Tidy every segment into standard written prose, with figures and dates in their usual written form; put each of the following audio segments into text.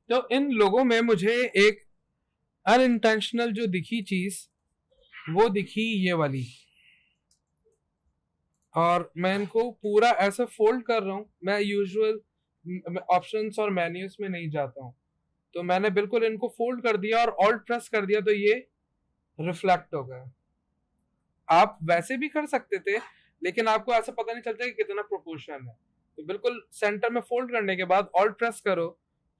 तो इन लोगों में मुझे एक अनइंटेंशनल जो दिखी चीज, वो दिखी ये वाली, और मैं इनको पूरा ऐसे फोल्ड कर रहा हूँ। मैं यूजुअल ऑप्शंस और मेन्यूज में नहीं जाता हूँ, तो मैंने बिल्कुल इनको फोल्ड कर दिया और ऑल्ट प्रेस कर दिया, तो ये रिफ्लेक्ट हो गया। आप वैसे भी कर सकते थे, लेकिन आपको ऐसा पता नहीं चलता कि कितना प्रोपोर्शन है। तो बिल्कुल सेंटर में फोल्ड करने के बाद ऑल्ट प्रेस करो,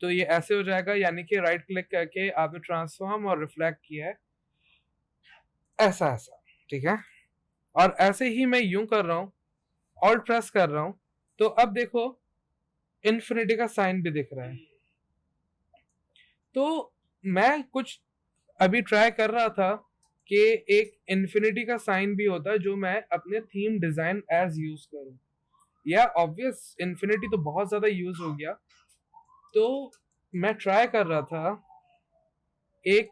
तो ये ऐसे हो जाएगा, यानी कि राइट क्लिक करके आपने ट्रांसफॉर्म और रिफ्लेक्ट किया है, ऐसा ऐसा। ठीक है, और ऐसे ही मैं यूं कर रहा हूं, ऑल्ट प्रेस कर रहा हूं, तो अब देखो इन्फिनिटी का साइन भी दिख रहा है। तो मैं कुछ अभी ट्राई कर रहा था कि एक इन्फिनिटी का साइन भी होता है जो मैं अपने थीम डिजाइन एज यूज करूं। या ऑब्वियस इन्फिनिटी तो बहुत ज्यादा यूज हो गया, तो मैं ट्राई कर रहा था एक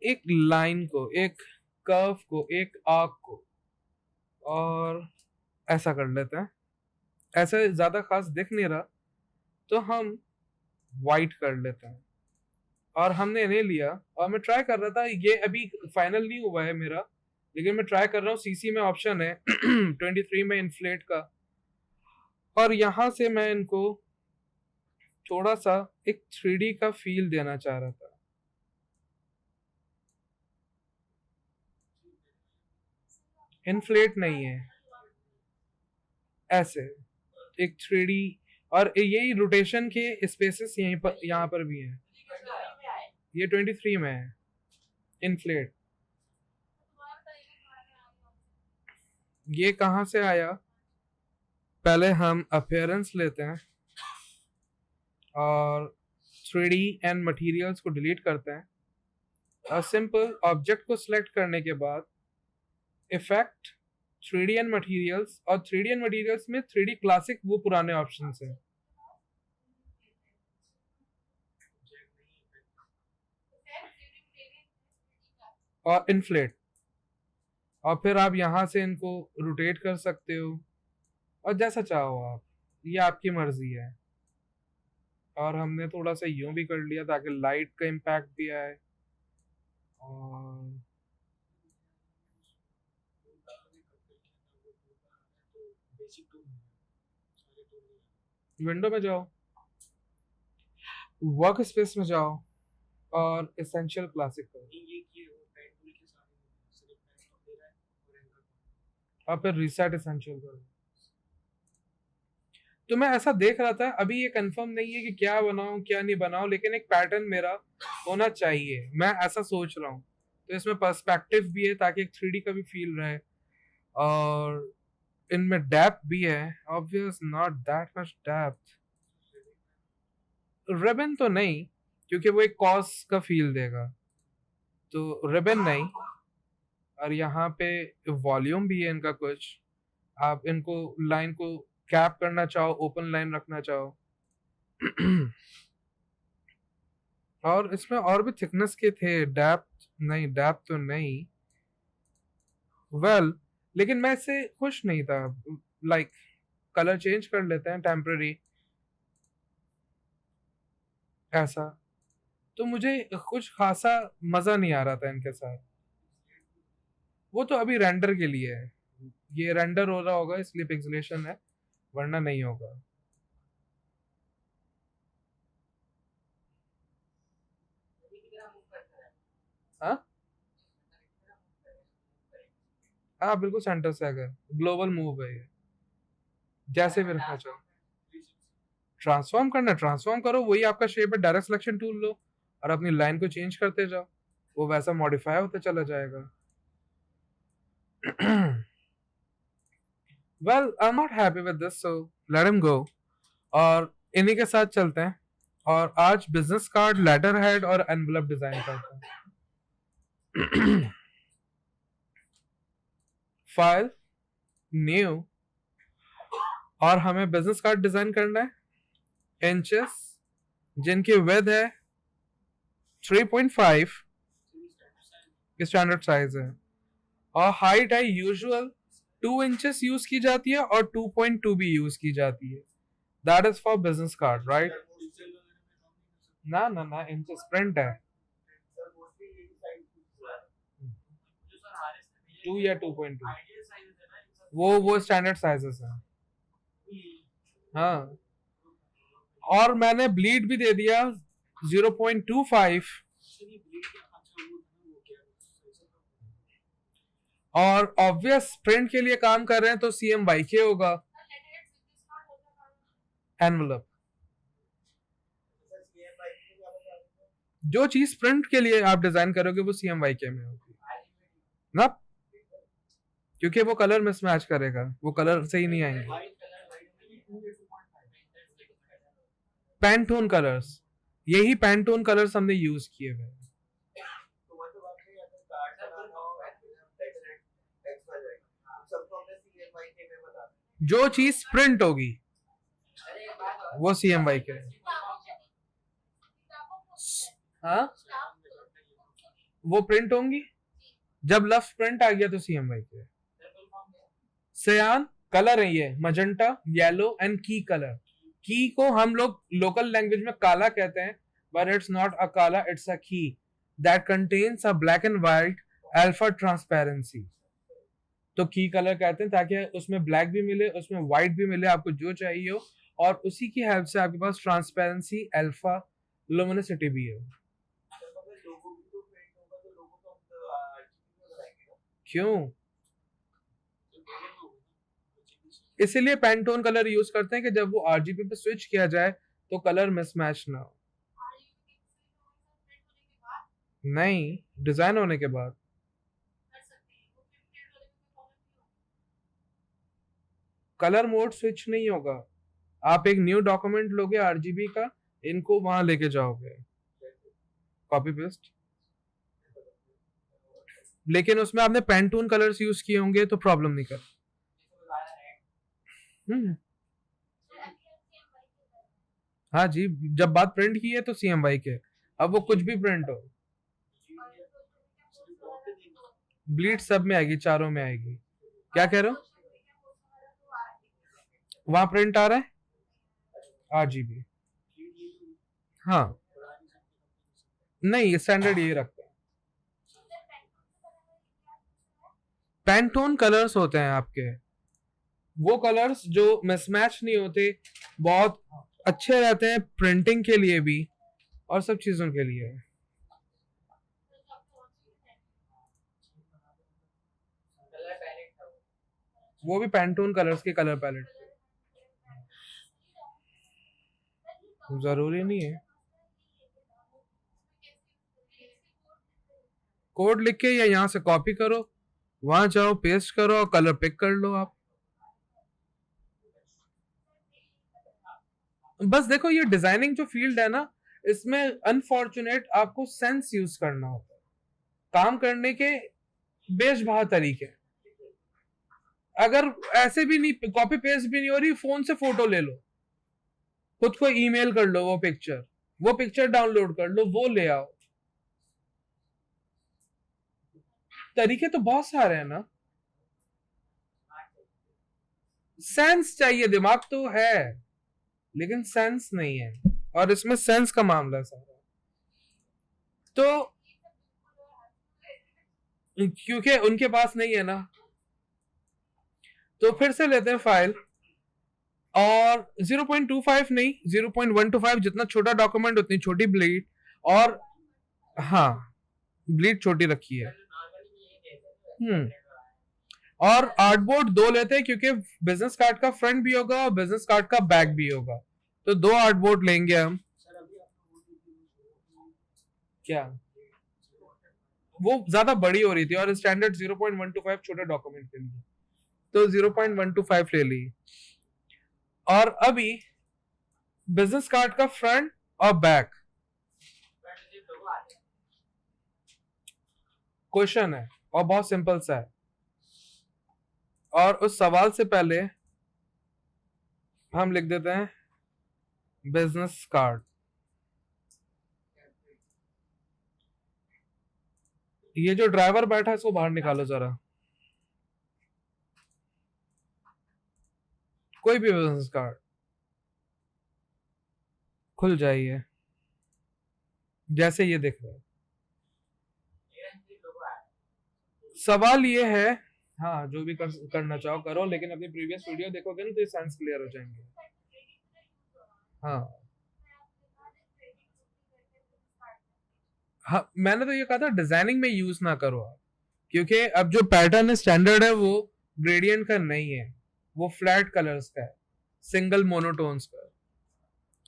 एक लाइन को, एक कर्व को, एक आर्क को, और ऐसा कर लेते हैं। ऐसे ज्यादा खास दिख नहीं रहा, तो हम वाइट कर लेते हैं, और हमने इन्हें लिया। और मैं ट्राई कर रहा था, ये अभी फाइनल नहीं हुआ है मेरा, लेकिन मैं ट्राई कर रहा हूँ। सीसी में ऑप्शन है 23 में इन्फ्लेट का, और यहां से मैं इनको थोड़ा सा एक 3D का फील देना चाह रहा था। इन्फ्लेट नहीं है, ऐसे एक 3D, और यही रोटेशन के स्पेसेस यहीं पर, यहाँ पर भी हैं। ये 23 में है इन्फ्लेट। ये कहाँ से आया? पहले हम अपीयरेंस लेते हैं और 3D एंड मटेरियल्स को डिलीट करते हैं, और सिंपल ऑब्जेक्ट को सिलेक्ट करने के बाद इफेक्ट 3D एंड मटेरियल्स, और 3D एंड मटेरियल्स में 3D क्लासिक वो पुराने ऑप्शन हैं, और इन्फ्लेट। और फिर आप यहाँ से इनको रोटेट कर सकते हो, और जैसा चाहो आप, ये आपकी मर्जी है। और हमने थोड़ा सा यूं भी कर लिया ताकि लाइट का इम्पैक्ट भी आए। और विंडो में जाओ, वर्क स्पेस में जाओ, और एसेंशियल क्लासिक करो, और फिर रीसेट एसेंशियल करो। तो मैं ऐसा देख रहा था, अभी ये कंफर्म नहीं है कि क्या बनाऊं क्या नहीं बनाऊं, लेकिन एक पैटर्न मेरा होना चाहिए, मैं ऐसा सोच रहा हूँ। तो इसमें पर्सपेक्टिव भी है ताकि एक 3D का भी फील रहे, और इनमें डेप्थ भी है, obvious not that much depth. Ribbon तो नहीं, क्योंकि वो एक कॉस का फील देगा, तो रिबन नहीं। और यहाँ पे वॉल्यूम भी है इनका कुछ, आप इनको लाइन को कैप करना चाहो, ओपन लाइन रखना चाहो। और इसमें और भी थिकनेस के थे, डेप्थ नहीं, डेप्थ तो नहीं। वेल, लेकिन मैं इससे खुश नहीं था। लाइक कलर चेंज कर लेते हैं टेम्पररी, ऐसा। तो मुझे कुछ खासा मजा नहीं आ रहा था इनके साथ। वो तो अभी रेंडर के लिए है, ये रेंडर हो रहा होगा इसलिए पिक्सेलेशन है, वरना नहीं होगा। हाँ हाँ, बिल्कुल सेंटर से अगर ग्लोबल मूव है ये, जैसे भी रखना चाहो। ट्रांसफॉर्म करना, ट्रांसफॉर्म करो, वही आपका शेप है, डायरेक्ट सिलेक्शन टूल लो और अपनी लाइन को चेंज करते जाओ, वो वैसा मॉडिफाई होता चला जाएगा। Well, I am not happy with this, so let him go. और इन्हीं के साथ चलते हैं, और आज बिजनेस कार्ड, लेटर हेड और एनवलप डिजाइन करते हैं। फाइल, न्यू, और हमें बिजनेस कार्ड डिजाइन करना है। इंचेस, जिनकी विड्थ है 3.5, स्टैंडर्ड साइज है, और हाइट है यूजुअल 2 इंचेस यूज की जाती है, और 2.2 भी यूज की जाती है। That is for business card, right? ना ना ना, इनसे स्प्रिंट है 2 या 2.2, वो स्टैंडर्ड साइजेस हैं। हाँ, और मैंने ब्लीड भी दे दिया 0.25, और ऑब्वियस प्रिंट के लिए काम कर रहे हैं तो CMYK होगा, एनवलप। जो चीज प्रिंट के लिए आप डिजाइन करोगे वो CMYK में होगी ना, क्योंकि वो कलर मिसमैच करेगा, वो कलर सही नहीं आएंगे। पैंटोन कलर्स, यही पैंटोन कलर्स हमने यूज किए हुए। जो चीज प्रिंट होगी वो CMYK है। हाँ, वो प्रिंट होंगी, जब लफ्ज प्रिंट आ गया तो CMYK। सियान कलर है, ये मजेंटा, येलो एंड की कलर। की को हम लोग लोकल लैंग्वेज में काला कहते हैं, बट इट्स नॉट अ काला, इट्स अ की that contains a black and white alpha transparency. तो की कलर कहते हैं ताकि उसमें ब्लैक भी मिले, उसमें व्हाइट भी मिले, आपको जो चाहिए हो, और उसी की हेल्प से आपके पास ट्रांसपेरेंसी, अल्फा, लुमिनोसिटी भी है। क्यों? इसीलिए पैंटोन कलर यूज करते हैं कि जब वो RGB पे स्विच किया जाए तो कलर मिसमैच ना हो। नहीं, डिजाइन होने के बाद। कलर मोड स्विच नहीं होगा, आप एक न्यू डॉक्यूमेंट लोगे RGB का, इनको वहां लेके जाओगे, कॉपी पेस्ट, लेकिन उसमें आपने पैंटून कलर्स यूज किए होंगे तो प्रॉब्लम नहीं कर। हाँ जी, जब बात प्रिंट की है तो CMYK, अब वो कुछ भी प्रिंट हो, ब्लीड सब में आएगी, चारों में आएगी। क्या कह रहे हो? वहां प्रिंट आ रहा है RGB। हाँ, नहीं, स्टैंडर्ड ये रखते हैं। पैंटोन कलर्स होते हैं आपके, वो कलर्स जो मिसमैच नहीं होते, बहुत अच्छे रहते हैं प्रिंटिंग के लिए भी और सब चीजों के लिए। वो भी पैंटोन कलर्स के कलर पैलेट, जरूरी नहीं है। कोड लिख के या यहाँ से कॉपी करो, वहां जाओ, पेस्ट करो और कलर पिक कर लो आप। बस देखो, ये डिजाइनिंग जो फील्ड है ना, इसमें अनफॉर्चुनेट आपको सेंस यूज करना होता है, काम करने के बेशबहा तरीके। अगर ऐसे भी नहीं, कॉपी पेस्ट भी नहीं हो रही, फोन से फोटो ले लो, खुद को ईमेल कर लो वो पिक्चर डाउनलोड कर लो, वो ले आओ। तरीके तो बहुत सारे हैं ना। सेंस चाहिए, दिमाग तो है लेकिन सेंस नहीं है, और इसमें सेंस का मामला है सारा। तो क्योंकि उनके पास नहीं है ना, तो फिर से लेते हैं फाइल, और 0.25 नहीं, 0.125, जितना छोटा डॉक्यूमेंट उतनी छोटी ब्लीड, और हाँ, ब्लीड छोटी रखी है। और आर्टबोर्ड 2 लेते हैं क्योंकि बिजनेस कार्ड का फ्रंट भी होगा और बिजनेस कार्ड का बैक भी होगा, तो 2 आर्टबोर्ड लेंगे हम। क्या? वो ज्यादा बड़ी हो रही थी और स्टैंडर्ड 0.125 छोटे डॉक्यूमेंट के लिए, तो 0.125 ले ली। और अभी बिजनेस कार्ड का फ्रंट और बैक क्वेश्चन है, और बहुत सिंपल सा है, और उस सवाल से पहले हम लिख देते हैं बिजनेस कार्ड। ये जो ड्राइवर बैठा है इसको बाहर निकालो जरा, कोई भी बिजनेस कार्ड। खुल जाइए जैसे ये दिख रहा है। सवाल ये है, हाँ जो भी करना चाहो करो, लेकिन अपनी प्रीवियस वीडियो देखोगे ना तो ये सेंस क्लियर हो जाएंगे। हाँ हाँ, मैंने तो ये कहा था डिजाइनिंग में यूज ना करो आप, क्योंकि अब जो पैटर्न स्टैंडर्ड है वो ग्रेडियंट का नहीं है, वो फ्लैट कलर्स का है, सिंगल मोनोटोन्स का है।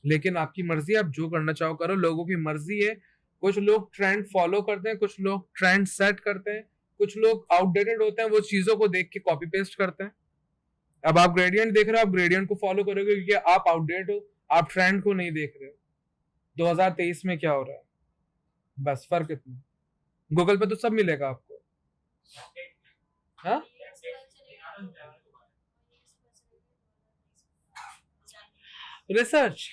लेकिन आपकी मर्जी, आप जो करना चाहो करो, लोगों की मर्जी है। कुछ लोग ट्रेंड फॉलो करते हैं, कुछ लोग ट्रेंड सेट करते हैं, कुछ लोग आउटडेटेड होते हैं, वो चीजों को देख के कॉपी पेस्ट करते हैं। अब आप ग्रेडियंट देख रहे हो, आप ग्रेडियंट को फॉलो करोगे क्योंकि आप आउटडेट हो, आप ट्रेंड को नहीं देख रहे हो 2023 में क्या हो रहा है। बस फर्क इतना, गूगल पे तो सब मिलेगा आपको। हाँ रिसर्च,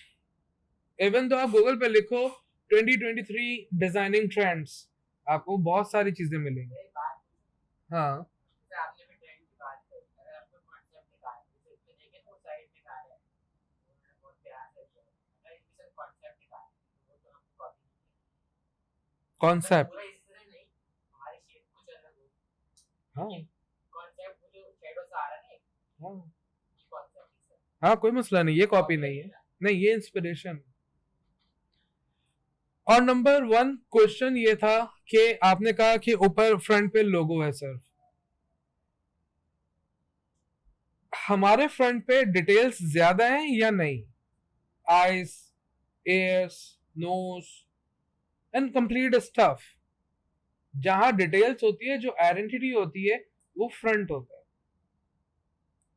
इवन तो आप गूगल पे लिखो 2023 डिजाइनिंग ट्रेंड्स, आपको बहुत सारी चीजें मिलेंगी। हाँ कॉन्सेप्ट, हाँ हाँ हाँ, कोई मसला नहीं, ये कॉपी नहीं है, नहीं ये इंस्पिरेशन। और नंबर वन क्वेश्चन ये था कि आपने कहा कि ऊपर फ्रंट पे लोगो है सर, हमारे फ्रंट पे डिटेल्स ज्यादा हैं या नहीं? Eyes, ears, nose and complete stuff, जहां डिटेल्स होती है, जो आइडेंटिटी होती है, वो फ्रंट होता है।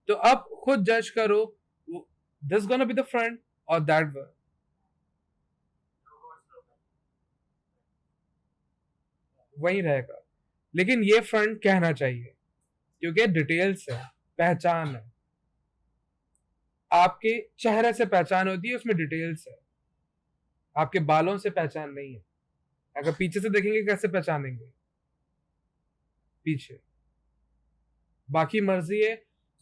तो अब खुद जज करो, this gonna be the front और दैट वन, वही रहेगा। लेकिन ये फ्रंट कहना चाहिए क्योंकि डिटेल्स है, पहचान है, आपके चेहरे से पहचान होती है, उसमें डिटेल्स है, आपके बालों से पहचान नहीं है। अगर पीछे से देखेंगे कैसे पहचानेंगे पीछे? बाकी मर्जी है,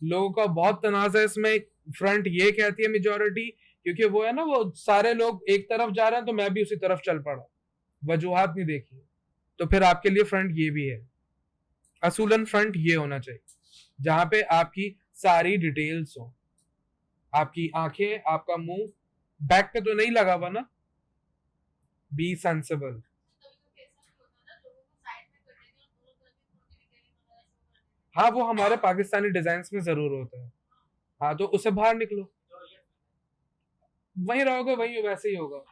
लोगों का बहुत तनाजा है इसमें। फ्रंट ये कहती है मेजोरिटी, क्योंकि वो है ना, वो सारे लोग एक तरफ जा रहे हैं तो मैं भी उसी तरफ चल पड़ा, वजूहात नहीं देखी। तो फिर आपके लिए फ्रंट ये भी है, असूलन फ्रंट ये होना चाहिए जहां पे आपकी सारी डिटेल्स हो, आपकी आंखें, आपका मुंह, बैक पे तो नहीं लगा हुआ ना, बी सेंसिबल। हाँ वो हमारे पाकिस्तानी डिजाइन में जरूर होता है। हाँ तो उससे बाहर निकलो, वहीं रहोगे, वहीं वैसे ही होगा।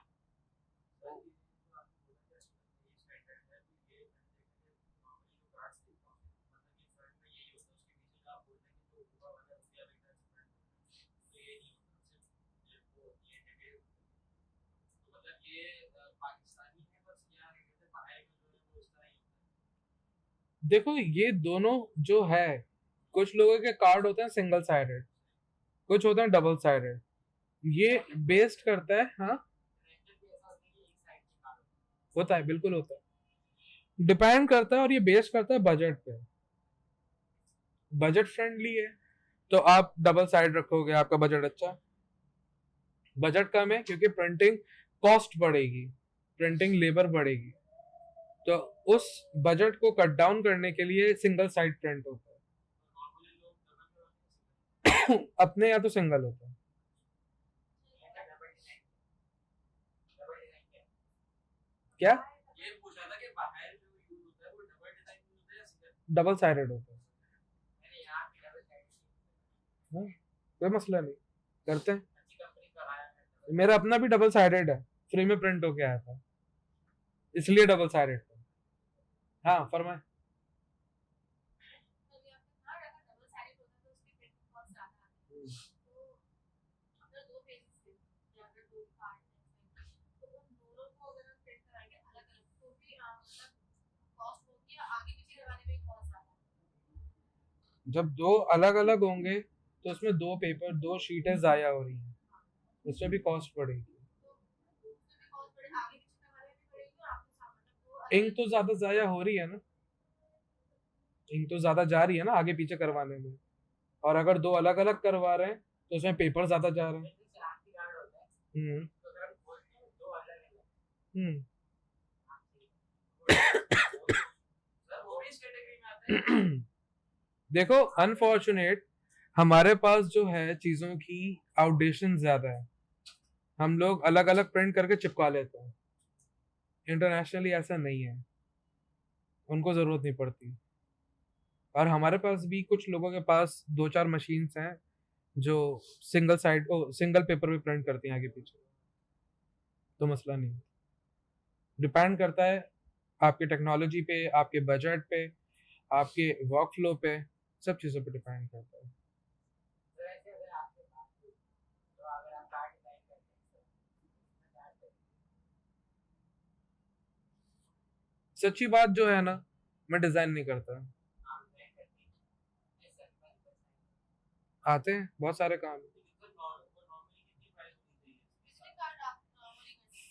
देखो ये दोनों जो है, कुछ लोगों के कार्ड होते हैं सिंगल साइडेड, कुछ होते हैं डबल साइडेड, ये बेस्ड करता है। हाँ होता है, बिल्कुल होता है, डिपेंड करता है, और ये बेस्ड करता है बजट पे। बजट फ्रेंडली है तो आप डबल साइड रखोगे, आपका बजट अच्छा। बजट कम है क्योंकि प्रिंटिंग कॉस्ट बढ़ेगी, प्रिंटिंग लेबर बढ़ेगी, तो उस बजट को कट डाउन करने के लिए सिंगल साइड प्रिंट होता है। अपने यहाँ तो सिंगल होता है। क्या? डबल साइडेड होता है। हाँ, कोई मसला नहीं, करते हैं। मेरा अपना भी डबल साइडेड है, फ्री में प्रिंट होके आया था, इसलिए डबल साइडेड था। हाँ फरमाए। जब दो अलग अलग होंगे तो उसमें दो पेपर, दो शीटें जाया हो रही हैं, उसमें भी कॉस्ट पड़ेगी। इंक तो ज्यादा जाया हो रही है ना, इंक तो ज्यादा जा रही है ना आगे पीछे करवाने में, और अगर दो अलग अलग करवा रहे हैं तो उसमें पेपर ज्यादा जा रहे हैं। हम्म हम्म देखो अनफॉर्चुनेट हमारे पास जो है चीजों की आउटडेशन ज्यादा है, हम लोग अलग अलग प्रिंट करके चिपका लेते हैं। इंटरनेशनली ऐसा नहीं है, उनको जरूरत नहीं पड़ती। और हमारे पास भी कुछ लोगों के पास दो चार मशीन्स हैं जो सिंगल पेपर पे प्रिंट करती हैं आगे पीछे, तो मसला नहीं। डिपेंड करता है आपके टेक्नोलॉजी पे, आपके बजट पे, आपके वर्क फ्लो पे, सब चीज़ों पे डिपेंड करता है। सच्ची बात जो है ना, मैं डिजाइन नहीं करता। आते हैं बहुत सारे काम।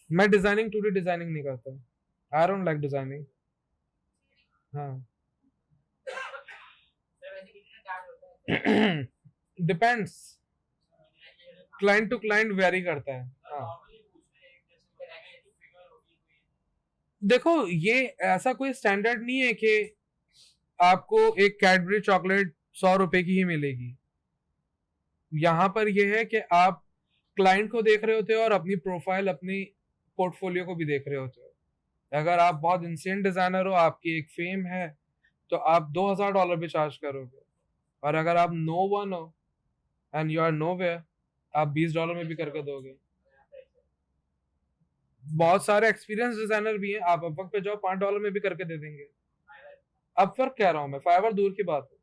मैं डिजाइनिंग 2D डिजाइनिंग नहीं करता, आई डोंट लाइक डिजाइनिंग। हाँ depends, client to client vary करता है। हाँ देखो ये ऐसा कोई स्टैंडर्ड नहीं है कि आपको एक कैडबरी चॉकलेट 100 रुपए की ही मिलेगी। यहाँ पर यह है कि आप क्लाइंट को देख रहे होते हो और अपनी प्रोफाइल, अपनी पोर्टफोलियो को भी देख रहे होते हो। अगर आप बहुत इंसेंट डिजाइनर हो, आपकी एक फेम है, तो आप $2000 भी चार्ज करोगे। और अगर आप नो वन हो and you are nowhere, आप $20 में भी करके दोगे। बहुत सारे एक्सपीरियंस डिजाइनर भी हैं, आप अपवर्क पे जाओ $5 में भी करके दे देंगे। अपवर्क कह रहा हूँ मैं, फाइवर दूर की बात है।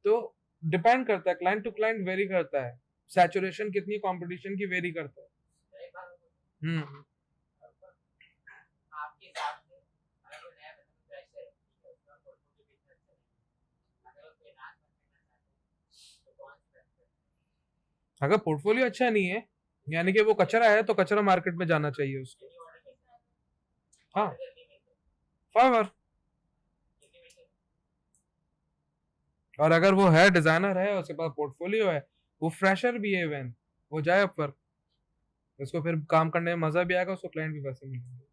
तो डिपेंड करता है, क्लाइंट टू क्लाइंट वेरी करता है, सैचुरेशन कितनी कंपटीशन की वेरी करता है। हम्म अगर पोर्टफोलियो अच्छा नहीं है, यानी कि वो कचरा है, तो कचरा मार्केट में जाना चाहिए उसको। हाँ फाइवर। और अगर वो है डिजाइनर है, उसके पास पोर्टफोलियो है, वो फ्रेशर भी है इवन, वो जाए पर उसको फिर काम करने में मजा भी आएगा, उसको क्लाइंट भी वैसे मिलेंगे।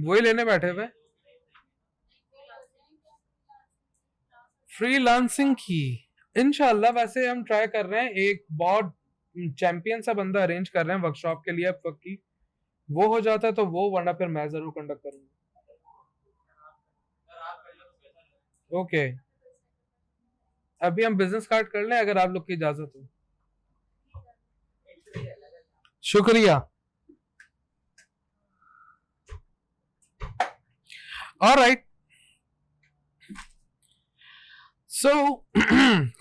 वही लेने बैठे हुए फ्रीलांसिंग की। इंशाल्लाह वैसे हम ट्राई कर रहे हैं, एक बहुत चैंपियन सा बंदा अरेंज कर रहे हैं वर्कशॉप के लिए अब की। वो हो जाता है तो वो, वरना फिर मैं जरूर कंडक्ट करूंगा। ओके अभी हम बिजनेस कार्ड कर लें अगर आप लोग की इजाजत हो। शुक्रिया। ऑलराइट सो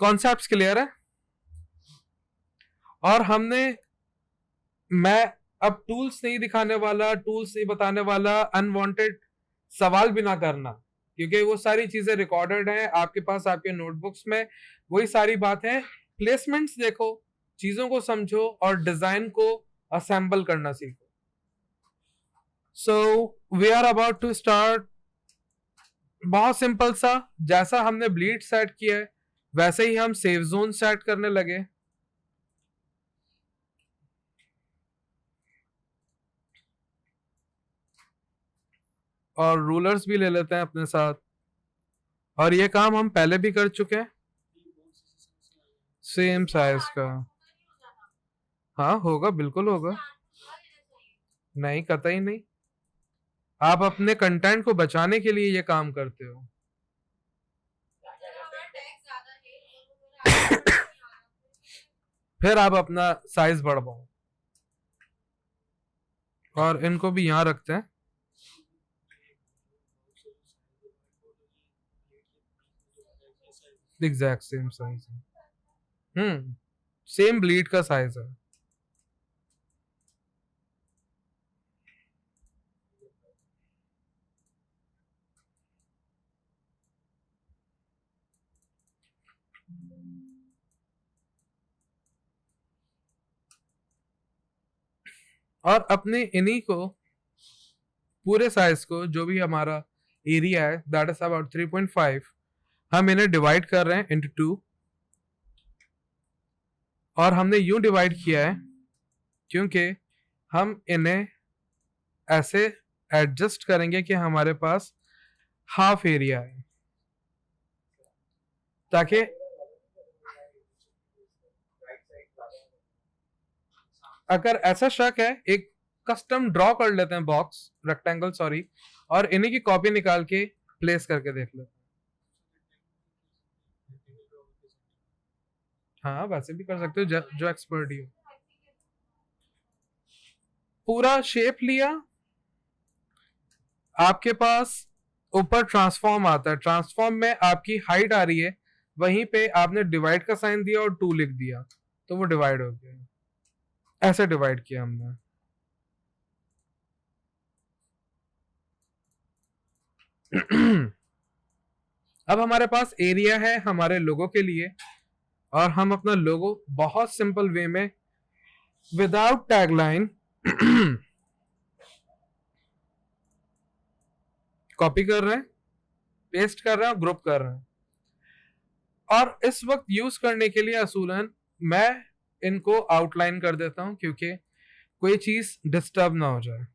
कॉन्सेप्ट्स क्लियर है, और मैं अब टूल्स नहीं दिखाने वाला, टूल्स नहीं बताने वाला, अनवांटेड सवाल भी ना करना, क्योंकि वो सारी चीजें रिकॉर्डेड हैं आपके पास, आपके नोटबुक्स में। वही सारी बात है, प्लेसमेंट्स देखो, चीजों को समझो और डिजाइन को असेंबल करना सीखो। So we are about to start. बहुत सिंपल सा, जैसा हमने ब्लीड सेट किया है वैसे ही हम सेफ जोन सेट करने लगे। और रूलर्स भी ले लेते हैं अपने साथ, और ये काम हम पहले भी कर चुके हैं, सेम साइज का। हाँ होगा, बिल्कुल होगा। नहीं, कतई नहीं। आप अपने कंटेंट को बचाने के लिए ये काम करते हो। फिर आप अपना साइज बढ़वाओ। और इनको भी यहाँ रखते हैं। एग्जैक्ट सेम साइज है। सेम ब्लीड का साइज है। और अपने इन्हीं को, पूरे साइज को, जो भी हमारा एरिया है दैट इज अबाउट 3.5, हम इन्हें डिवाइड कर रहे हैं इनटू 2। और हमने यूं डिवाइड किया है क्योंकि हम इन्हें ऐसे एडजस्ट करेंगे कि हमारे पास हाफ एरिया है, ताकि अगर ऐसा शक है एक कस्टम ड्रॉ कर लेते हैं बॉक्स, रेक्टेंगल सॉरी, और इन्हीं की कॉपी निकाल के प्लेस करके देख लेते हैं। हाँ वैसे भी कर सकते हो, जो एक्सपर्ट ही हो। पूरा शेप लिया, आपके पास ऊपर ट्रांसफॉर्म आता है, ट्रांसफॉर्म में आपकी हाइट आ रही है, वहीं पे आपने डिवाइड का साइन दिया और 2 लिख दिया तो वो डिवाइड हो गया। ऐसे डिवाइड किया हमने। अब हमारे पास एरिया है हमारे लोगों के लिए, और हम अपना लोगो बहुत सिंपल वे में विदाउट टैगलाइन कॉपी कर रहे हैं, पेस्ट कर रहे हैं और ग्रुप कर रहे हैं। और इस वक्त यूज करने के लिए असूलन मैं इनको आउटलाइन कर देता हूं क्योंकि कोई चीज डिस्टर्ब ना हो जाए।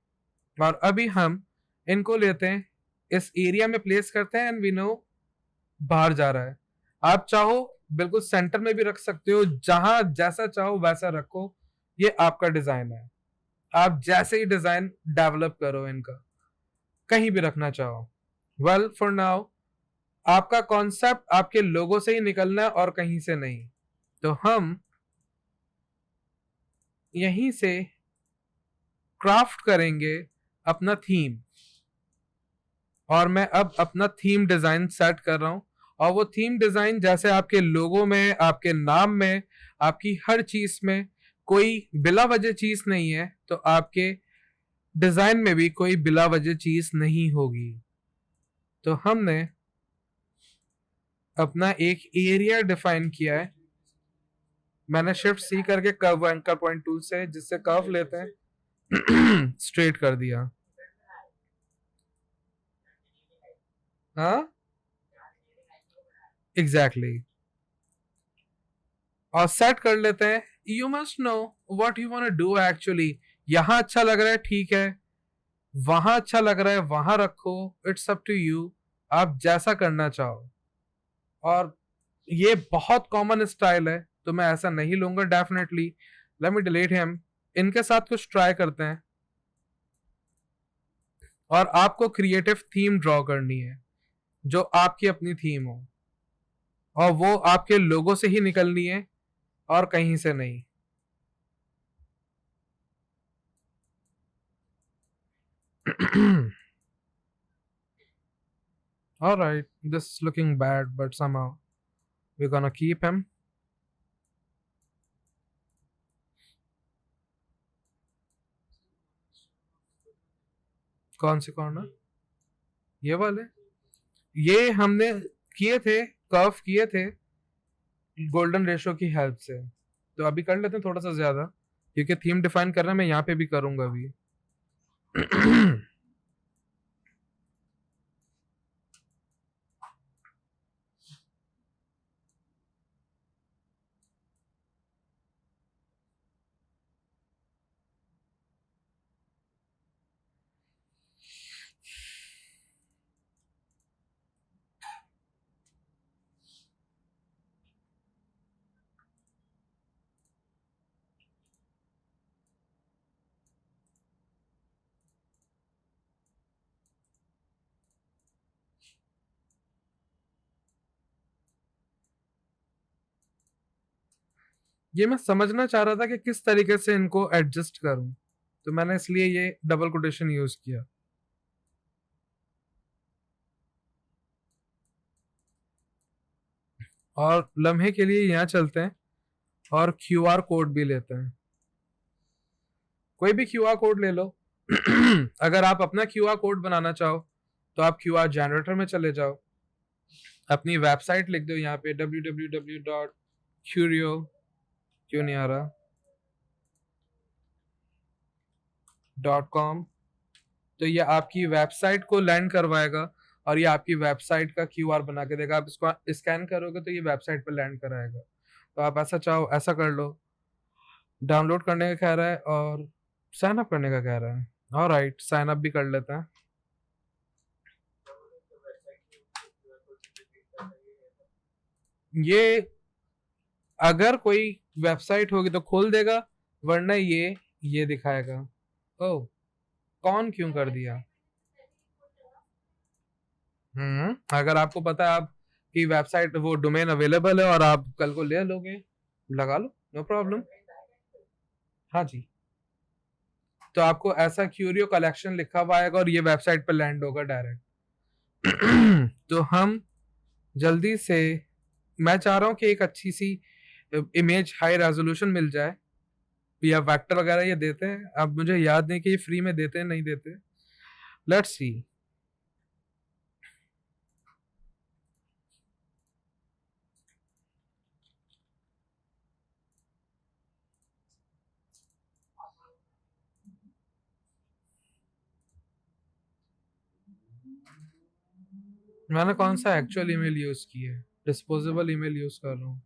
और अभी हम इनको लेते हैं, इस एरिया में प्लेस करते हैं एंड वी नो बाहर जा रहा है। आप चाहो बिल्कुल सेंटर में भी रख सकते हो, जहां जैसा चाहो वैसा रखो, ये आपका डिजाइन है। आप जैसे ही डिजाइन डेवलप करो इनका, कहीं भी रखना चाहो। वेल फॉर नाउ आपका कॉन्सेप्ट आपके लोगों से ही निकलना है और कहीं से नहीं। तो हम यहीं से क्राफ्ट करेंगे अपना थीम, और मैं अब अपना थीम डिजाइन सेट कर रहा हूं। और वो थीम डिजाइन जैसे आपके लोगों में, आपके नाम में, आपकी हर चीज में कोई बिला वजह चीज नहीं है, तो आपके डिजाइन में भी कोई बिला वजह चीज नहीं होगी। तो हमने अपना एक एरिया डिफाइन किया है। मैंने शिफ्ट सी करके कर्व एंकर पॉइंट टूल से, जिससे कर्व लेते हैं, स्ट्रेट कर दिया। हाँ एग्जैक्टली। और सेट कर लेते हैं। You must know what you want to do actually. यहां अच्छा लग रहा है ठीक है, वहां अच्छा लग रहा है वहां रखो, इट्स अप टू यू, आप जैसा करना चाहो। और ये बहुत कॉमन स्टाइल है तो मैं ऐसा नहीं लूंगा definitely. Let me delete him. इनके साथ कुछ ट्राई करते हैं। और आपको क्रिएटिव थीम ड्रॉ करनी है जो आपकी अपनी थीम हो, और वो आपके लोगों से ही निकलनी है और कहीं से नहीं। All right, this is looking bad, but somehow we're gonna keep him. कौन से कॉर्नर? ये वाले? ये हमने किए थे, कर्व किए थे गोल्डन रेशो की हेल्प से। तो अभी कर लेते हैं थोड़ा सा ज्यादा, क्योंकि थीम डिफाइन करना मैं यहाँ पे भी करूंगा अभी। ये मैं समझना चाह रहा था कि किस तरीके से इनको एडजस्ट करूं, तो मैंने इसलिए ये डबल कोटेशन यूज किया। और लम्हे के लिए यहाँ चलते हैं और क्यूआर कोड भी लेते हैं। कोई भी क्यूआर कोड ले लो। अगर आप अपना क्यूआर कोड बनाना चाहो तो आप क्यूआर जनरेटर में चले जाओ, अपनी वेबसाइट लिख दो यहाँ पे www.curio, क्यों नहीं आ रहा, .com। तो ये आपकी वेबसाइट को लैंड करवाएगा और ये आपकी वेबसाइट का क्यूआर बना के देगा। आप इसको स्कैन करोगे तो ये वेबसाइट पे लैंड कराएगा। तो आप ऐसा चाहो ऐसा कर लो, डाउनलोड करने का कह रहा है और साइन अप करने का कह रहा है। ऑलराइट, साइन अप भी कर लेते हैं। ये अगर कोई वेबसाइट होगी तो खोल देगा, वरना ये दिखाएगा। ओह, कौन क्यों कर दिया? अगर आपको पता है आपकी वेबसाइट वो डोमेन अवेलेबल है और आप कल को ले लोगे, लगा लो, नो प्रॉब्लम। हाँ जी, तो आपको ऐसा क्यूरियो कलेक्शन लिखा हुआ आएगा और ये वेबसाइट पे लैंड होगा डायरेक्ट। तो हम जल्दी से, मैं चाह रहा हूँ कि एक अच्छी सी इमेज हाई रेजोल्यूशन मिल जाए, या वेक्टर वगैरह ये देते हैं, अब मुझे याद नहीं कि ये फ्री में देते हैं नहीं देते। Let's see. मैंने कौन सा एक्चुअल ईमेल यूज की है? डिस्पोजेबल ईमेल यूज कर रहा हूँ।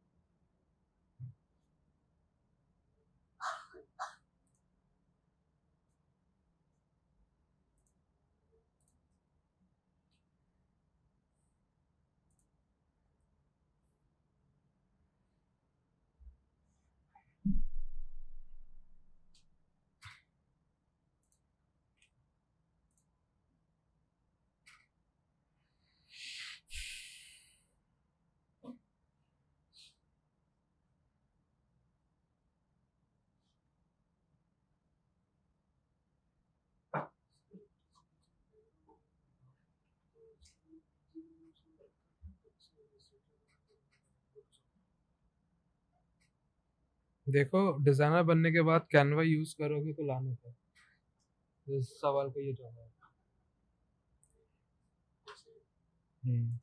देखो, डिजाइनर बनने के बाद कैनवा यूज करोगे तो लाना था। इस सवाल का ये जवाब है।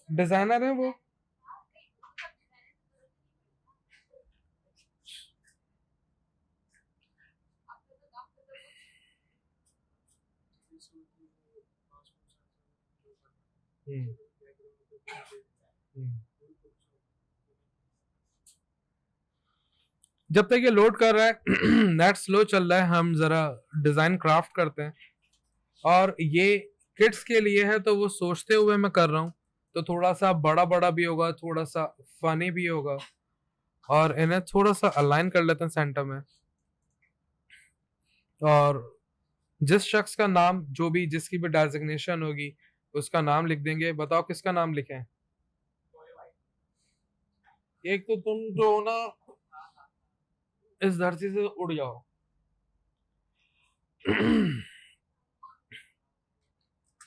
डिजाइनर है वो। हम्म, हम्म। जब तक ये लोड कर रहा है नेट स्लो चल रहा है, हम जरा डिजाइन क्राफ्ट करते हैं। और ये किड्स के लिए है तो वो सोचते हुए मैं कर रहा हूँ, तो थोड़ा सा बड़ा बड़ा भी होगा, थोड़ा सा फनी भी होगा, और इन्हें थोड़ा सा अलाइन कर लेते हैं सेंटर में। और जिस शख्स का नाम, जो भी जिसकी भी डेजिग्नेशन होगी, उसका नाम लिख देंगे। बताओ किसका नाम लिखें? एक तो तुम जो हो ना, इस धरती से उड़ जाओ।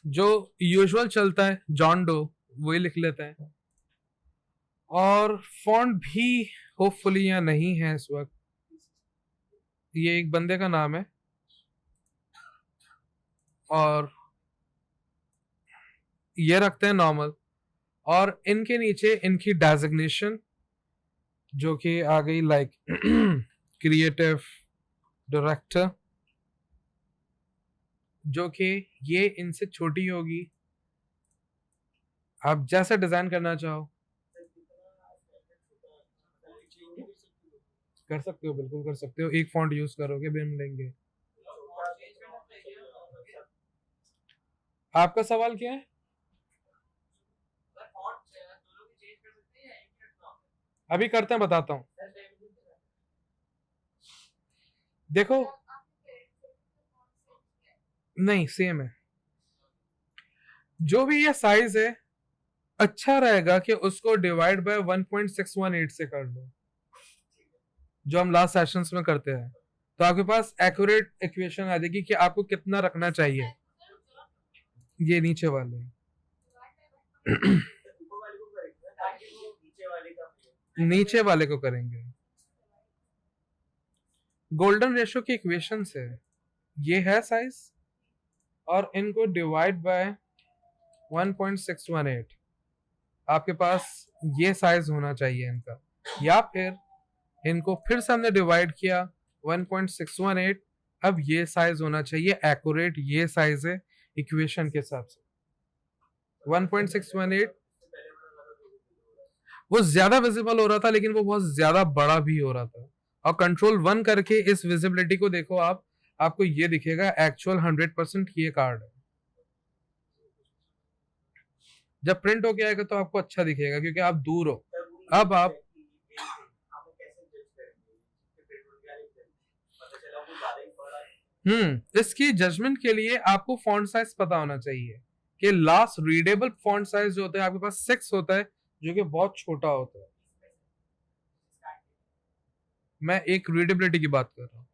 जो यूजुअल चलता है, जॉन डो, वही लिख लेते हैं। और फॉन्ट भी होपफुली यहाँ नहीं है इस वक्त। ये एक बंदे का नाम है, और ये रखते हैं नॉर्मल। और इनके नीचे इनकी डेजिग्नेशन, जो कि आ गई लाइक क्रिएटिव डायरेक्टर, जो कि ये इनसे छोटी होगी। आप जैसा डिजाइन करना चाहो कर सकते हो, बिल्कुल कर सकते हो। एक फॉन्ट यूज करोगे बिम लेंगे। आपका सवाल क्या है? अभी करते हैं, बताता हूँ। देखो, नहीं सेम है। जो भी ये साइज है, अच्छा रहेगा कि उसको डिवाइड बाय 1.618 से कर लो, जो हम लास्ट सेशंस में करते हैं। तो आपके पास एक्यूरेट इक्वेशन आ जाएगी कि आपको कितना रखना चाहिए। ये नीचे वाले नीचे वाले को करेंगे। गोल्डन रेशियो की इक्वेशन से ये है साइज, और इनको डिवाइड बाय 1.618। आपके पास ये साइज होना चाहिए इनका, या फिर इनको फिर से हमने डिवाइड किया 1.618। अब ये साइज होना चाहिए एक्यूरेट, ये साइज है इक्वेशन के हिसाब से। 1.618 वो ज्यादा विजिबल हो रहा था, लेकिन वो बहुत ज्यादा बड़ा भी हो रहा था। और कंट्रोल 1 करके इस विजिबिलिटी को देखो आप, आपको ये दिखेगा एक्चुअल 100% ये कार्ड है। जब प्रिंट होके आएगा तो आपको अच्छा दिखेगा क्योंकि आप दूर हो। अब आप इसकी जजमेंट के लिए आपको फॉन्ट साइज पता होना चाहिए कि लास्ट रीडेबल फॉन्ट साइज जो होता है आपके पास 6 होता है, जो कि बहुत छोटा होता है। मैं एक रीडेबिलिटी की बात कर रहा हूं।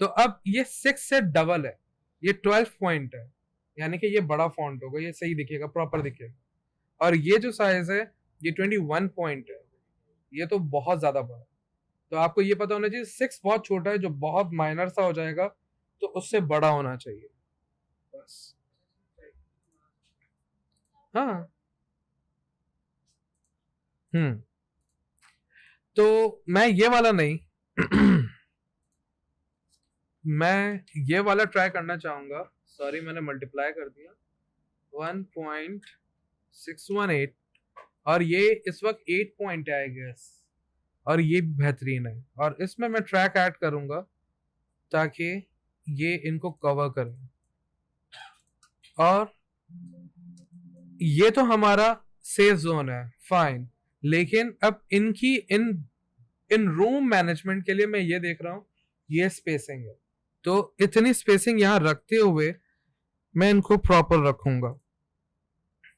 तो अब ये 6 से डबल है, ये 12 पॉइंट है, यानी कि ये बड़ा फॉन्ट होगा, ये सही दिखेगा, प्रॉपर दिखेगा। और ये जो साइज है ये 21 पॉइंट है, ये तो बहुत ज्यादा बड़ा है। तो आपको ये पता होना चाहिए 6 बहुत छोटा है, जो बहुत माइनर सा हो जाएगा, तो उससे बड़ा होना चाहिए बस। हाँ। हम्म। तो मैं ये वाला नहीं मैं ये वाला ट्राई करना चाहूंगा। सॉरी मैंने मल्टीप्लाई कर दिया, 1.618, और ये इस वक्त 8 पॉइंट है आई गेस, और ये भी बेहतरीन है। और इसमें मैं ट्रैक ऐड करूंगा ताकि ये इनको कवर करे। और ये तो हमारा सेफ जोन है, फाइन। लेकिन अब इनकी इन इन रूम मैनेजमेंट के लिए मैं ये देख रहा हूं, ये स्पेसिंग है। तो इतनी स्पेसिंग यहां रखते हुए मैं इनको प्रॉपर रखूंगा।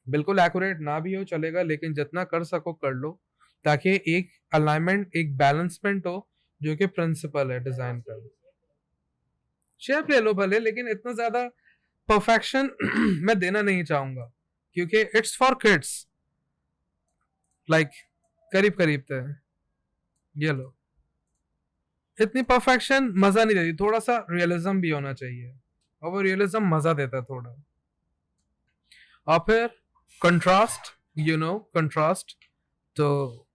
बिल्कुल एक्यूरेट ना भी हो चलेगा, लेकिन जितना कर सको कर लो, ताकि एक अलाइनमेंट, एक बैलेंसमेंट हो, जो कि प्रिंसिपल है डिजाइन का। शेप ले लो भले, लेकिन इतना ज्यादा परफेक्शन मैं देना नहीं चाहूंगा, क्योंकि इट्स फॉर किड्स, लाइक करीब करीब थे। ये लो, इतनी परफेक्शन मजा नहीं देती, थोड़ा सा रियलिज्म भी होना चाहिए, और वो रियलिज्म मजा देता है थोड़ा। और फिर कंट्रास्ट, कंट्रास्ट, तो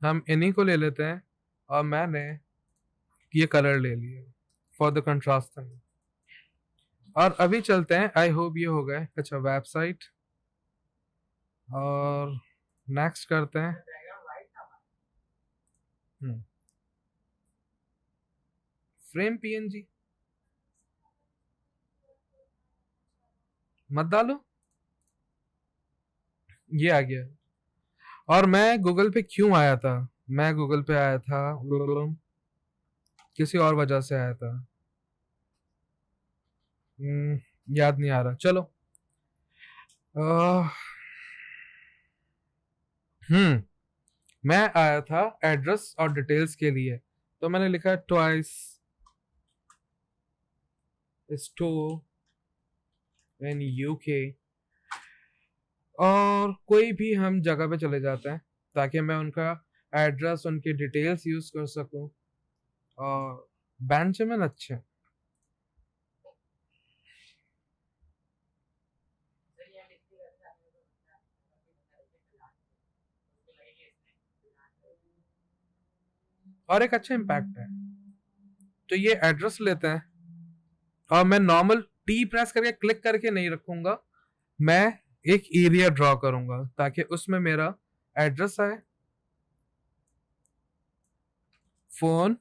हम इन्हीं को ले लेते हैं, और मैंने ये कलर ले लिया फॉर द कंट्रास्ट थिंग। और अभी चलते हैं, आई होप ये हो गए। अच्छा, वेबसाइट, और नेक्स्ट करते हैं। फ्रेम पीएनजी मत डालो, ये आ गया। और मैं गूगल पे क्यों आया था? मैं गूगल पे आया था किसी और वजह से आया था, याद नहीं आ रहा। चलो, हम्म मैं आया था एड्रेस और डिटेल्स के लिए, तो मैंने लिखा ट्वाइस स्टोर इन यूके, और कोई भी हम जगह पे चले जाते हैं ताकि मैं उनका एड्रेस, उनकी डिटेल्स यूज कर सकूं। और बेंजामिन अच्छे, और एक अच्छा इम्पैक्ट है। तो ये एड्रेस लेते हैं, और मैं नॉर्मल टी प्रेस करके क्लिक करके नहीं रखूंगा, मैं एक एरिया ड्रॉ करूंगा ताकि उसमें मेरा एड्रेस आए। फोन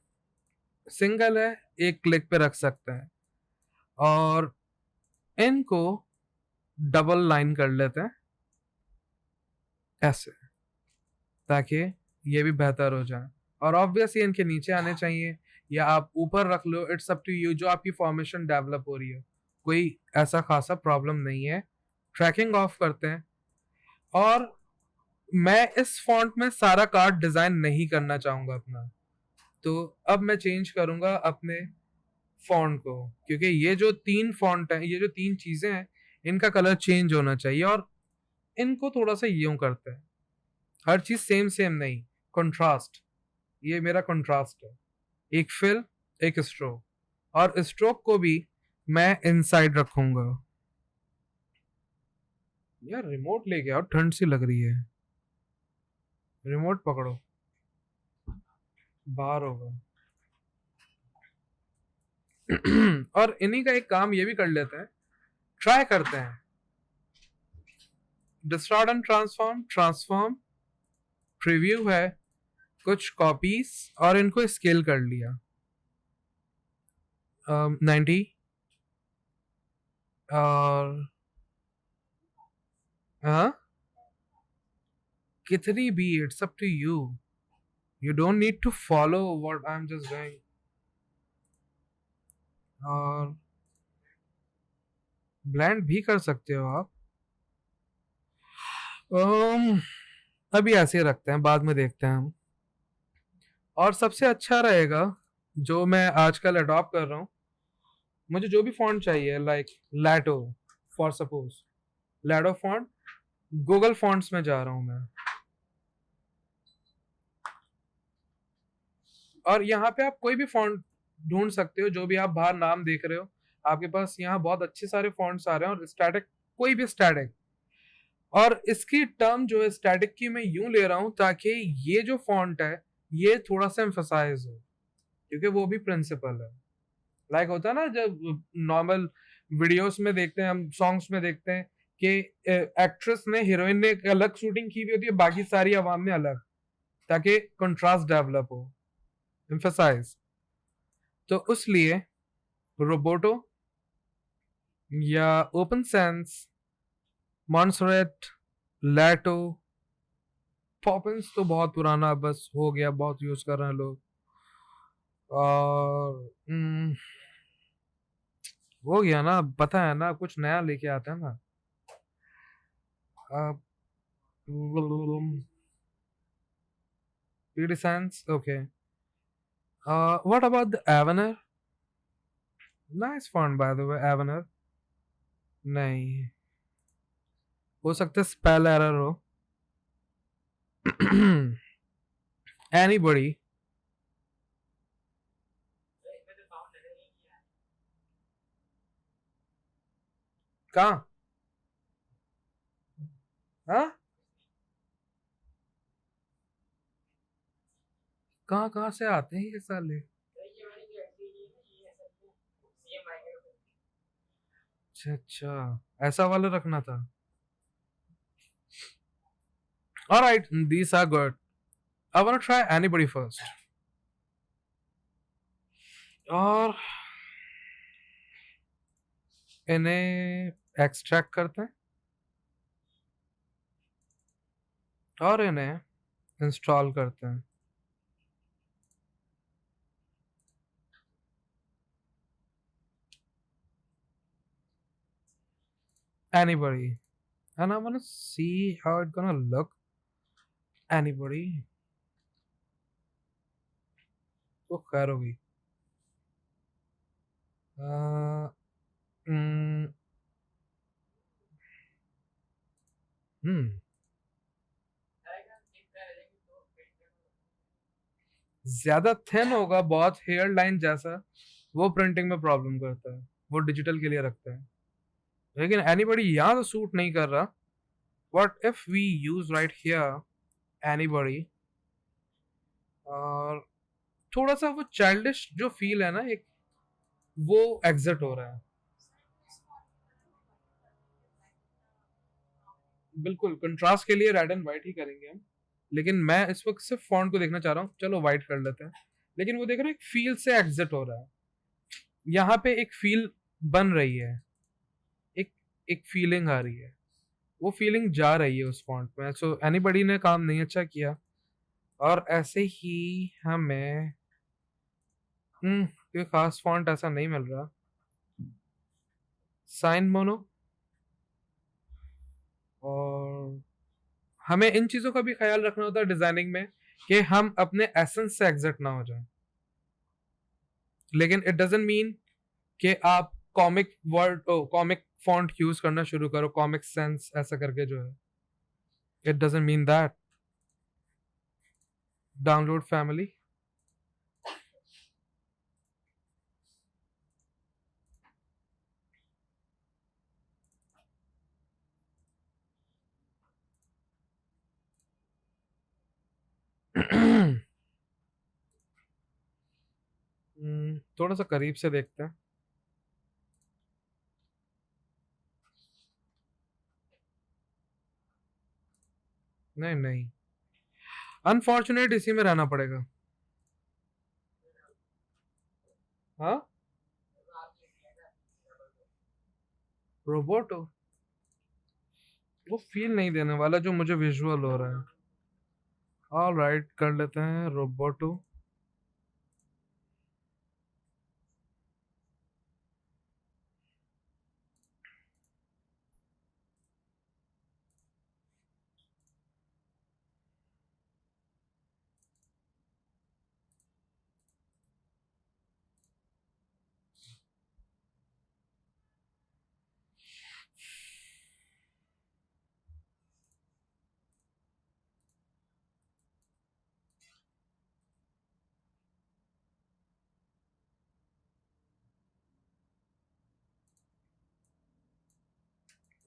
सिंगल है, एक क्लिक पे रख सकते हैं, और इनको डबल लाइन कर लेते हैं ऐसे, ताकि ये भी बेहतर हो जाए। और ऑब्वियसली इनके नीचे आने चाहिए, या आप ऊपर रख लो, इट्स अप टू यू, जो आपकी फॉर्मेशन डेवलप हो रही है, कोई ऐसा खासा प्रॉब्लम नहीं है। ट्रैकिंग ऑफ करते हैं, और मैं इस फॉन्ट में सारा कार्ड डिजाइन नहीं करना चाहूंगा अपना, तो अब मैं चेंज करूंगा अपने फॉन्ट को, क्योंकि ये जो 3 फॉन्ट है, ये जो 3 चीजें हैं, इनका कलर चेंज होना चाहिए। और इनको थोड़ा सा यूं करते हैं, हर चीज सेम सेम नहीं, कंट्रास्ट, ये मेरा कंट्रास्ट है। एक फिल, एक स्ट्रोक, और स्ट्रोक को भी मैं इनसाइड रखूंगा। यार रिमोट लेके आओ, ठंड सी लग रही है, रिमोट पकड़ो, बाहर होगा। और इन्हीं का एक काम ये भी कर लेते हैं, ट्राई करते हैं डिस्टार्ट एंड ट्रांसफॉर्म, ट्रांसफॉर्म प्रीव्यू है, कुछ कॉपीज और इनको स्केल कर लिया 90 और हाँ कितनी भी, it's up to you, you don't need to follow what I'm just doing. और ब्लेंड भी कर सकते हो आप। um, अभी ऐसे ही रखते हैं, बाद में देखते हैं हम। और सबसे अच्छा रहेगा जो मैं आजकल अडॉप्ट कर रहा हूँ, मुझे जो भी फॉन्ट चाहिए like Lato for suppose, Lato font, Google fonts में जा रहा हूँ मैं, और यहाँ पे आप कोई भी फॉन्ट ढूंढ सकते हो, जो भी आप बाहर नाम देख रहे हो आपके पास यहाँ बहुत अच्छे सारे फॉन्ट्स आ रहे हैं, और स्टैटिक, कोई भी स्टैटिक। और इसकी टर्म जो है स्टैटिक की मैं यूं ले रहा हूं ताकि ये जो फॉन्ट है ये थोड़ा सा एम्फसाइज हो, क्योंकि वो भी प्रिंसिपल है। लाइक होता है ना जब नॉर्मल वीडियोस में देखते हैं हम, सॉन्ग्स में देखते हैं कि एक्ट्रेस ने, हीरोइन ने एक अलग शूटिंग की हुई होती है, बाकी सारी आवाम ने अलग, ताकि कंट्रास्ट डेवलप हो, एम्फसाइज। तो उसलिए रोबोटो या ओपन सेंस, मॉन्सरेट, लैटो, पॉपिंस तो बहुत पुराना बस हो गया, बहुत यूज कर रहे हैं लोग। और हो गया ना, पता है ना, कुछ नया लेके आते हैं ना। PT Sans, okay. What about the Avenir? Nice font by the way, Avenir. नहीं, हो सकता है स्पेल एरर हो। एनीबॉडी? कहाँ? हाँ, कहाँ कहाँ से आते हैं ये साले? अच्छा अच्छा, ऐसा वाला रखना था। Alright, these are good. I wanna try anybody first. और इन्हें एक्सट्रैक्ट करते हैं और इन्हें इंस्टॉल करते हैं। Anybody, and I wanna see how it's gonna look. Anybody, तो खैर होगी। uh, mm, hmm. ज्यादा थिन होगा, बहुत हेयर लाइन जैसा, वो प्रिंटिंग में प्रॉब्लम करता है, वो डिजिटल के लिए रखता है। लेकिन एनीबॉडी यहाँ तो सूट नहीं कर रहा। What if we use right here anybody, और थोड़ा सा वो चाइल्डिश जो फील है ना एक, वो एग्जिट हो रहा है। बिल्कुल कंट्रास्ट के लिए रेड एंड व्हाइट ही करेंगे हम, लेकिन मैं इस वक्त सिर्फ फॉन्ट को देखना चाह रहा हूँ, चलो व्हाइट कर लेते हैं। लेकिन वो देख रहे हो एक फील से एग्जिट हो रहा है, यहाँ पे एक फील बन रही है, एक एक फीलिंग आ रही है, वो फीलिंग जा रही है उस फॉन्ट में। सो एनीबॉडी ने काम नहीं अच्छा किया। और ऐसे ही हमें कोई खास फॉन्ट ऐसा नहीं मिल रहा। साइन मोनो, और हमें इन चीजों का भी ख्याल रखना होता है डिजाइनिंग में कि हम अपने एसेंस से एग्जिट ना हो जाए। लेकिन इट डजंट मीन कि आप comic word, comic font use करना शुरू करो, कॉमिक सेंस ऐसा करके जो है, it doesn't mean that. Download family, थोड़ा सा करीब से देखते हैं। नहीं नहीं, अनफॉर्चुनेट इसी में रहना पड़ेगा। हाँ, रोबोटो वो फील नहीं देने वाला जो मुझे विजुअल हो रहा है। ऑल राइट, कर लेते हैं रोबोटो।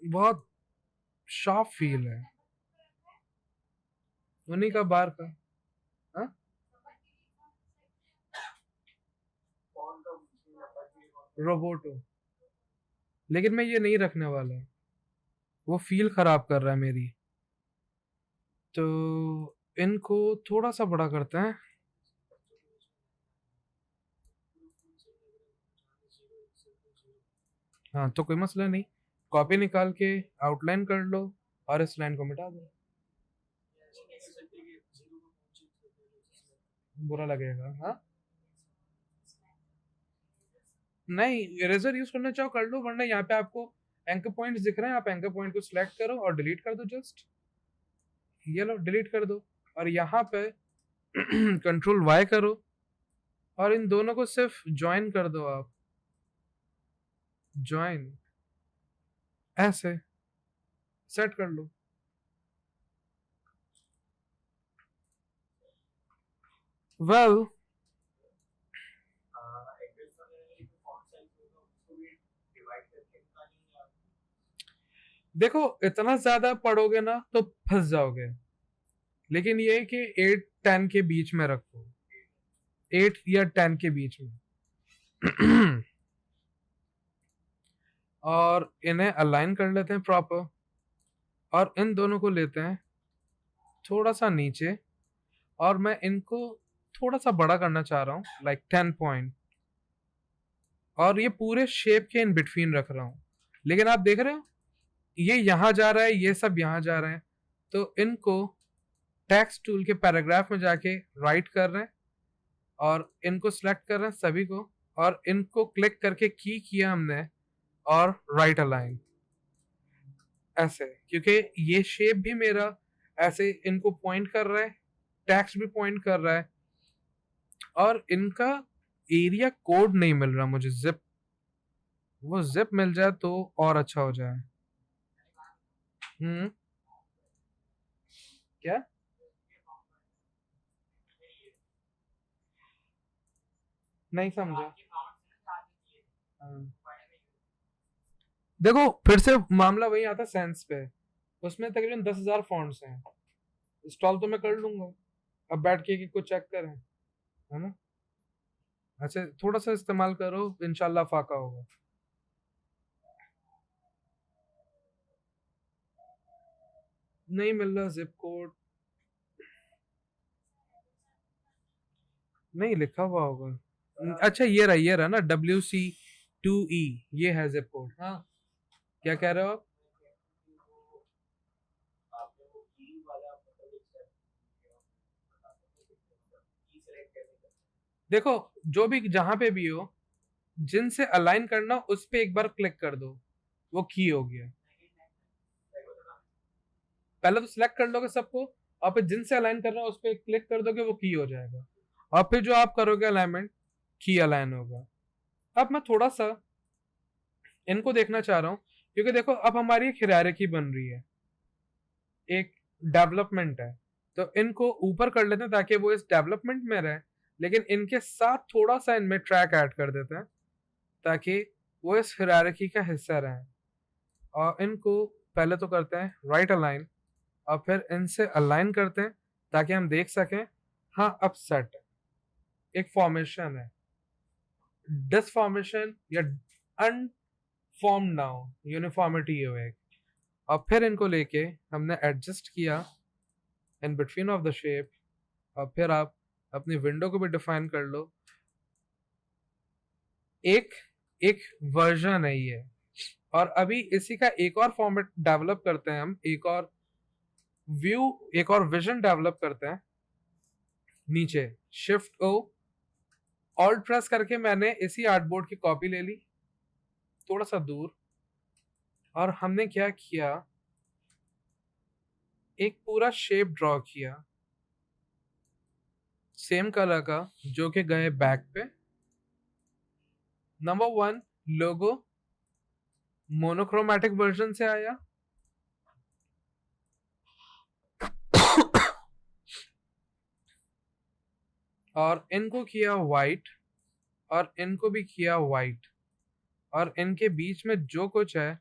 बहुत शार्प फील है उन्हीं का बार का। हाँ, रोबोटो, लेकिन मैं ये नहीं रखने वाला, वो फील खराब कर रहा है मेरी। तो इनको थोड़ा सा बड़ा करते हैं। हाँ, तो कोई मसला नहीं, कॉपी निकाल के आउटलाइन कर लो और इस लाइन को मिटा दो। बुरा लगेगा, हाँ। नहीं, इरेजर यूज करना चाहो कर लो, वरना यहाँ पे आपको एंकर पॉइंट्स दिख रहे हैं, आप एंकर पॉइंट को सिलेक्ट करो और डिलीट कर दो। जस्ट ये लो, डिलीट कर दो। और यहाँ पे कंट्रोल वाई करो और इन दोनों को सिर्फ ज्वाइन कर दो आप। ज्वाइन, ऐसे सेट कर लो। वेल well, देखो इतना ज्यादा पढ़ोगे ना तो फंस जाओगे, लेकिन ये है कि 8-10 के बीच में रखो, 8 या 10 के बीच में। और इन्हें अलाइन कर लेते हैं प्रॉपर, और इन दोनों को लेते हैं थोड़ा सा नीचे, और मैं इनको थोड़ा सा बड़ा करना चाह रहा हूँ, लाइक 10 पॉइंट, और ये पूरे शेप के इन बिटवीन रख रहा हूँ। लेकिन आप देख रहे हो ये यहाँ जा रहा है, ये सब यहाँ जा रहे हैं, तो इनको टेक्स्ट टूल के पैराग्राफ में जाके राइट कर रहे हैं और इनको सिलेक्ट कर रहे हैं सभी को, और इनको क्लिक करके की किया हमने और राइट अलाइन ऐसे, क्योंकि ये शेप भी मेरा ऐसे इनको पॉइंट कर रहा है, टेक्स्ट भी पॉइंट कर रहा है, और इनका एरिया कोड नहीं मिल रहा मुझे। जिप, वो जिप मिल जाए तो और अच्छा हो जाए। हम्म, क्या? नहीं समझा। हाँ। देखो फिर से मामला वही आता सेंस पे, उसमें तकरीबन 10,000 फॉन्ट्स हैं, इंस्टॉल तो मैं कर लूंगा, अब बैठ के एक को चेक करें, है ना। अच्छा, थोड़ा सा इस्तेमाल करो, इंशाल्लाह फाका होगा। नहीं मिल रहा जिप कोड, नहीं लिखा हुआ होगा। अच्छा, ये रहा ना, WC2E, ये है जिप कोड। हाँ, क्या कह रहे हो आप? देखो, जो भी जहां पे भी हो, जिनसे अलाइन करना उस पे एक बार क्लिक कर दो, वो की हो गया। पहले तो सिलेक्ट कर लोगे सबको, और फिर जिनसे अलाइन करना है उस पर क्लिक कर दोगे, वो की हो जाएगा, और फिर जो आप करोगे अलाइनमेंट, की अलाइन होगा। अब मैं थोड़ा सा इनको देखना चाह रहा हूँ, क्योंकि देखो अब हमारी एक हिरारिकी बन रही है, एक डेवलपमेंट है, तो इनको ऊपर कर लेते हैं ताकि वो इस डेवलपमेंट में रहे, लेकिन इनके साथ थोड़ा सा इनमें ट्रैक ऐड कर देते हैं ताकि वो इस हिरारिकी का हिस्सा रहें। और इनको पहले तो करते हैं राइट अलाइन, और फिर इनसे अलाइन करते हैं ताकि हम देख सकें। हाँ, अब सेट एक फॉर्मेशन है, डिसफॉर्मेशन या अनफॉर्म नाउ, यूनिफॉर्मिटी हो एक। और फिर इनको लेके हमने एडजस्ट किया in between of the shape, और फिर आप अपनी विंडो को भी डिफाइन कर लो। एक एक वर्जन है ये, और अभी इसी का एक और फॉर्मेट डेवलप करते हैं हम, एक और व्यू, एक और विजन डेवलप करते हैं। नीचे शिफ्ट ओ, ऑल्ट प्रेस करके मैंने इसी आर्टबोर्ड की कॉपी ले ली थोड़ा सा दूर, और हमने क्या किया, एक पूरा शेप ड्रॉ किया सेम कलर का, जो कि गए बैक पे। नंबर 1, लोगो मोनोक्रोमैटिक वर्जन से आया। और इनको किया वाइट, और इनको भी किया वाइट, और इनके बीच में जो कुछ है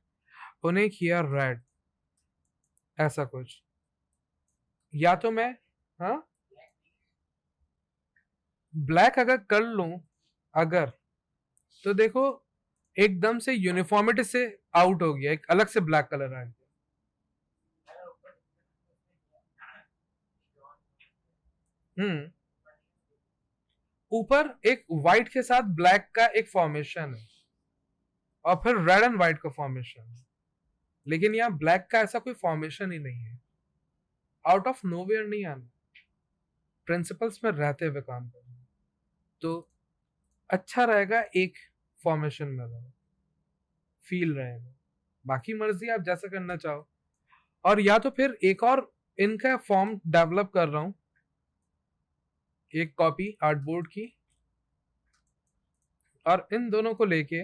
उन्हें किया रेड, ऐसा कुछ। या तो मैं, हाँ, ब्लैक अगर कर लूं, अगर, तो देखो एकदम से यूनिफॉर्मिटी से आउट हो गया, एक अलग से ब्लैक कलर आ गया। हम्म, ऊपर एक व्हाइट के साथ ब्लैक का एक फॉर्मेशन है, और फिर रेड एंड व्हाइट का फॉर्मेशन है, लेकिन यहाँ ब्लैक का ऐसा कोई फॉर्मेशन ही नहीं है। आउट ऑफ नोवेयर नहीं आना, प्रिंसिपल्स में रहते हुए काम करना, तो अच्छा रहेगा एक फॉर्मेशन में रहो, फील रहेगा। बाकी मर्जी आप जैसा करना चाहो। और या तो फिर एक और इनका फॉर्म डेवलप कर रहा हूं, एक कॉपी आर्टबोर्ड की, और इन दोनों को लेके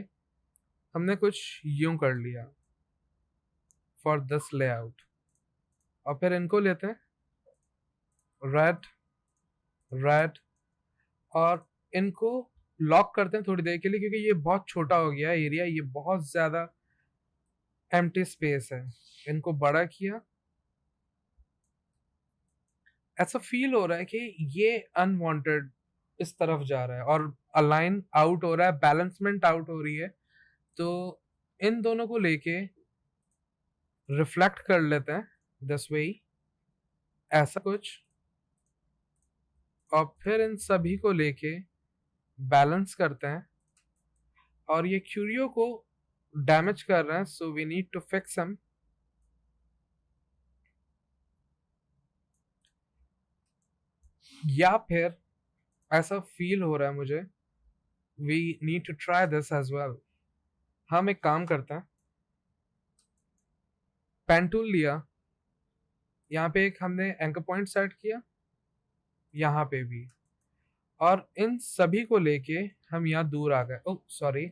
हमने कुछ यूं कर लिया फॉर दिस लेआउट, और फिर इनको लेते हैं रेड, रेड, और इनको लॉक करते हैं थोड़ी देर के लिए, क्योंकि ये बहुत छोटा हो गया एरिया, ये बहुत ज्यादा एम्प्टी स्पेस है। इनको बड़ा किया, ऐसा फील हो रहा है कि ये अनवांटेड इस तरफ जा रहा है, और अलाइन आउट हो रहा है, बैलेंसमेंट आउट हो रही है। तो इन दोनों को लेके रिफ्लेक्ट कर लेते हैं दिस वे, ऐसा कुछ। और फिर इन सभी को लेके बैलेंस करते हैं, और ये क्यूरियो को डैमेज कर रहे हैं, so we need to fix him. या फिर ऐसा फील हो रहा है मुझे, we need to try this as well. हम एक काम करते हैं, पेन टूल लिया, यहाँ पे एक हमने एंकर पॉइंट सेट किया, यहाँ पे भी, और इन सभी को लेके हम यहाँ दूर आ गए। ओह सॉरी,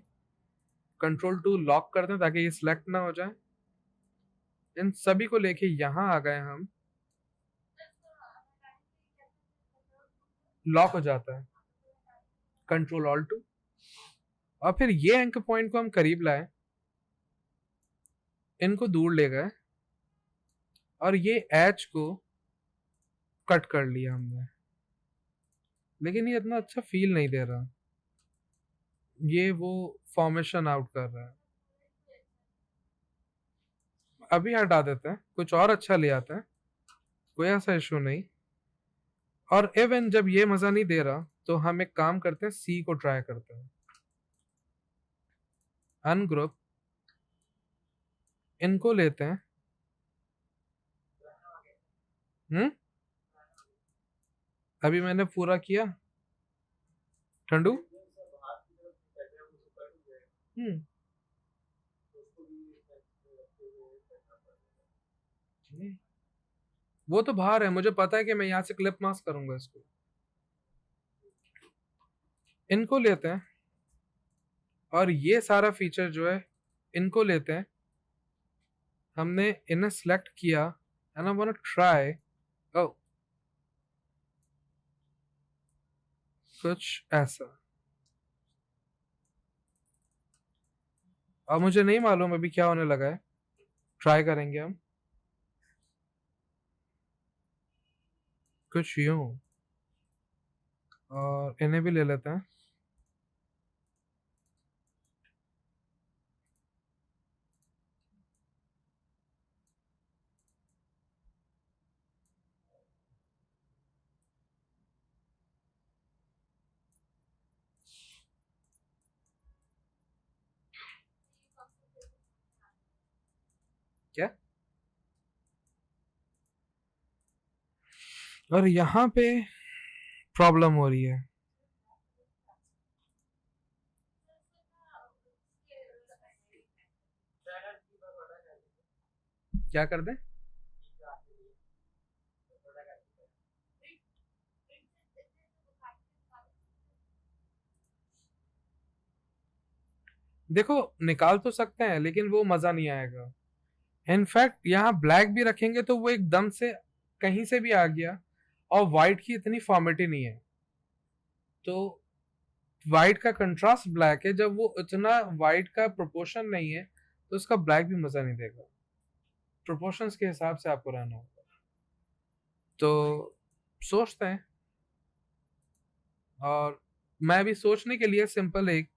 कंट्रोल 2 लॉक करते हैं ताकि ये सिलेक्ट ना हो जाए। इन सभी को लेके यहाँ आ गए हम, लॉक हो जाता है, कंट्रोल-Alt-2। और फिर ये एंकर पॉइंट को हम करीब लाए, इनको दूर ले गए, और ये एज को कट कर लिया हमने, लेकिन ये इतना अच्छा फील नहीं दे रहा, ये वो फॉर्मेशन आउट कर रहा है। अभी हटा देते हैं, कुछ और अच्छा ले आते हैं, कोई ऐसा इशू नहीं। और इवन जब ये मजा नहीं दे रहा, तो हम एक काम करते हैं, सी को ट्राई करते हैं, अनग्रुप, इनको लेते हैं। अभी मैंने पूरा किया ठंडू। हम्म, वो तो बाहर है, मुझे पता है कि मैं यहाँ से क्लिप मास्क करूंगा इसको। इनको लेते हैं, और ये सारा फीचर जो है, इनको लेते हैं, हमने इन्हें सेलेक्ट किया, and I want to try कुछ ऐसा। अब मुझे नहीं मालूम अभी क्या होने लगा है, ट्राई करेंगे हम कुछ यूं, और इन्हें भी ले लेते हैं। क्या? और यहाँ पे प्रॉब्लम हो रही है। क्या कर दें? देखो, निकाल तो सकते हैं लेकिन वो मजा नहीं आएगा। इनफैक्ट यहाँ ब्लैक भी रखेंगे तो वो एकदम से कहीं से भी आ गया, और वाइट की इतनी फॉर्मेटी नहीं है, तो वाइट का कंट्रास्ट ब्लैक है, जब वो इतना वाइट का प्रोपोर्शन नहीं है तो उसका ब्लैक भी मजा नहीं देगा। प्रोपोर्शंस के हिसाब से आपको रहना होगा। तो सोचते हैं, और मैं भी सोचने के लिए सिंपल एक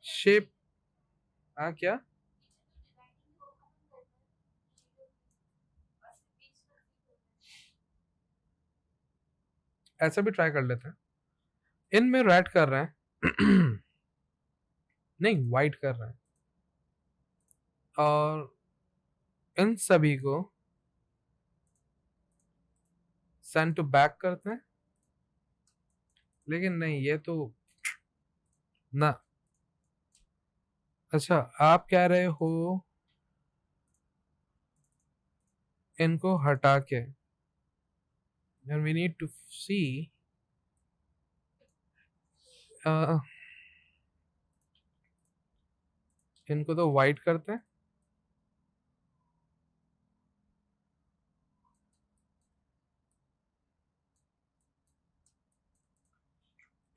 शेप। हाँ, क्या? ऐसा भी ट्राई कर लेते हैं। इनमें रेड कर रहे हैं नहीं, वाइट कर रहे हैं, और इन सभी को सेंड टू बैक करते हैं। लेकिन नहीं, ये तो ना। अच्छा, आप कह रहे हो इनको हटा के, and we need to see इनको तो वाइट करते हैं।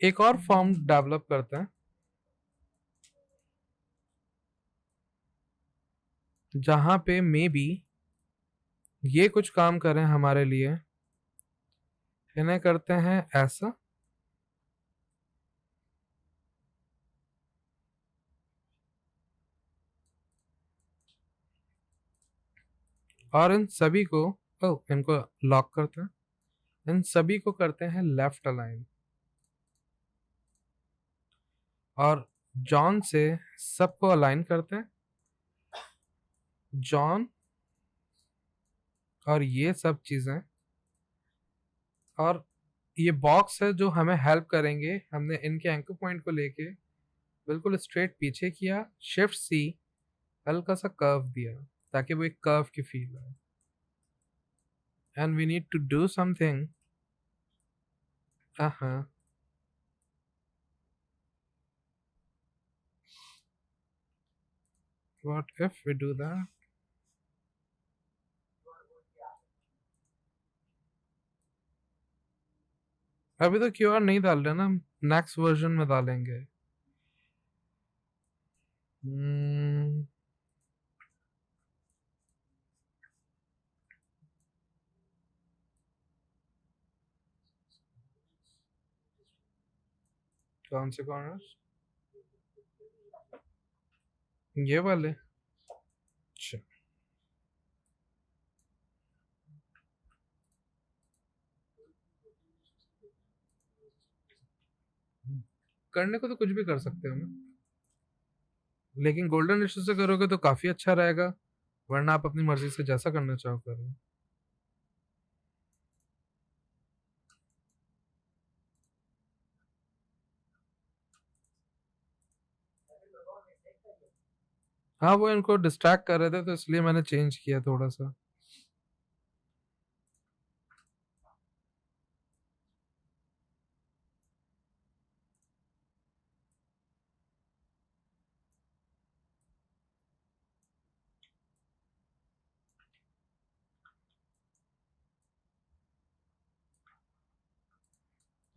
एक और फॉर्म डेवलप करते हैं जहां पे मे बी ये कुछ काम करें हमारे लिए। इन्हें करते हैं ऐसा, और इन सभी को, ओ, इनको लॉक करते हैं। इन सभी को करते हैं लेफ्ट अलाइन, और जॉन से सबको अलाइन करते हैं। जॉन और ये सब चीजें, और ये बॉक्स है जो हमें हेल्प करेंगे। हमने इनके एंकर पॉइंट को लेके बिल्कुल स्ट्रेट पीछे किया, शिफ्ट सी, हल्का सा कर्व दिया ताकि वो एक कर्व की फील आए। And we need to do something. हाँ, what if we do that? अभी तो क्यूआर नहीं डाल रहे ना, नेक्स्ट वर्जन में डालेंगे। hmm, कौन से कॉर्नर्स? ये वाले? अच्छा, करने को तो कुछ भी कर सकते हो ना, लेकिन गोल्डन इशू से करोगे तो काफी अच्छा रहेगा, वरना आप अपनी मर्जी से जैसा करना चाहो करो। हाँ, वो इनको डिस्ट्रैक्ट कर रहे थे तो इसलिए मैंने चेंज किया थोड़ा सा।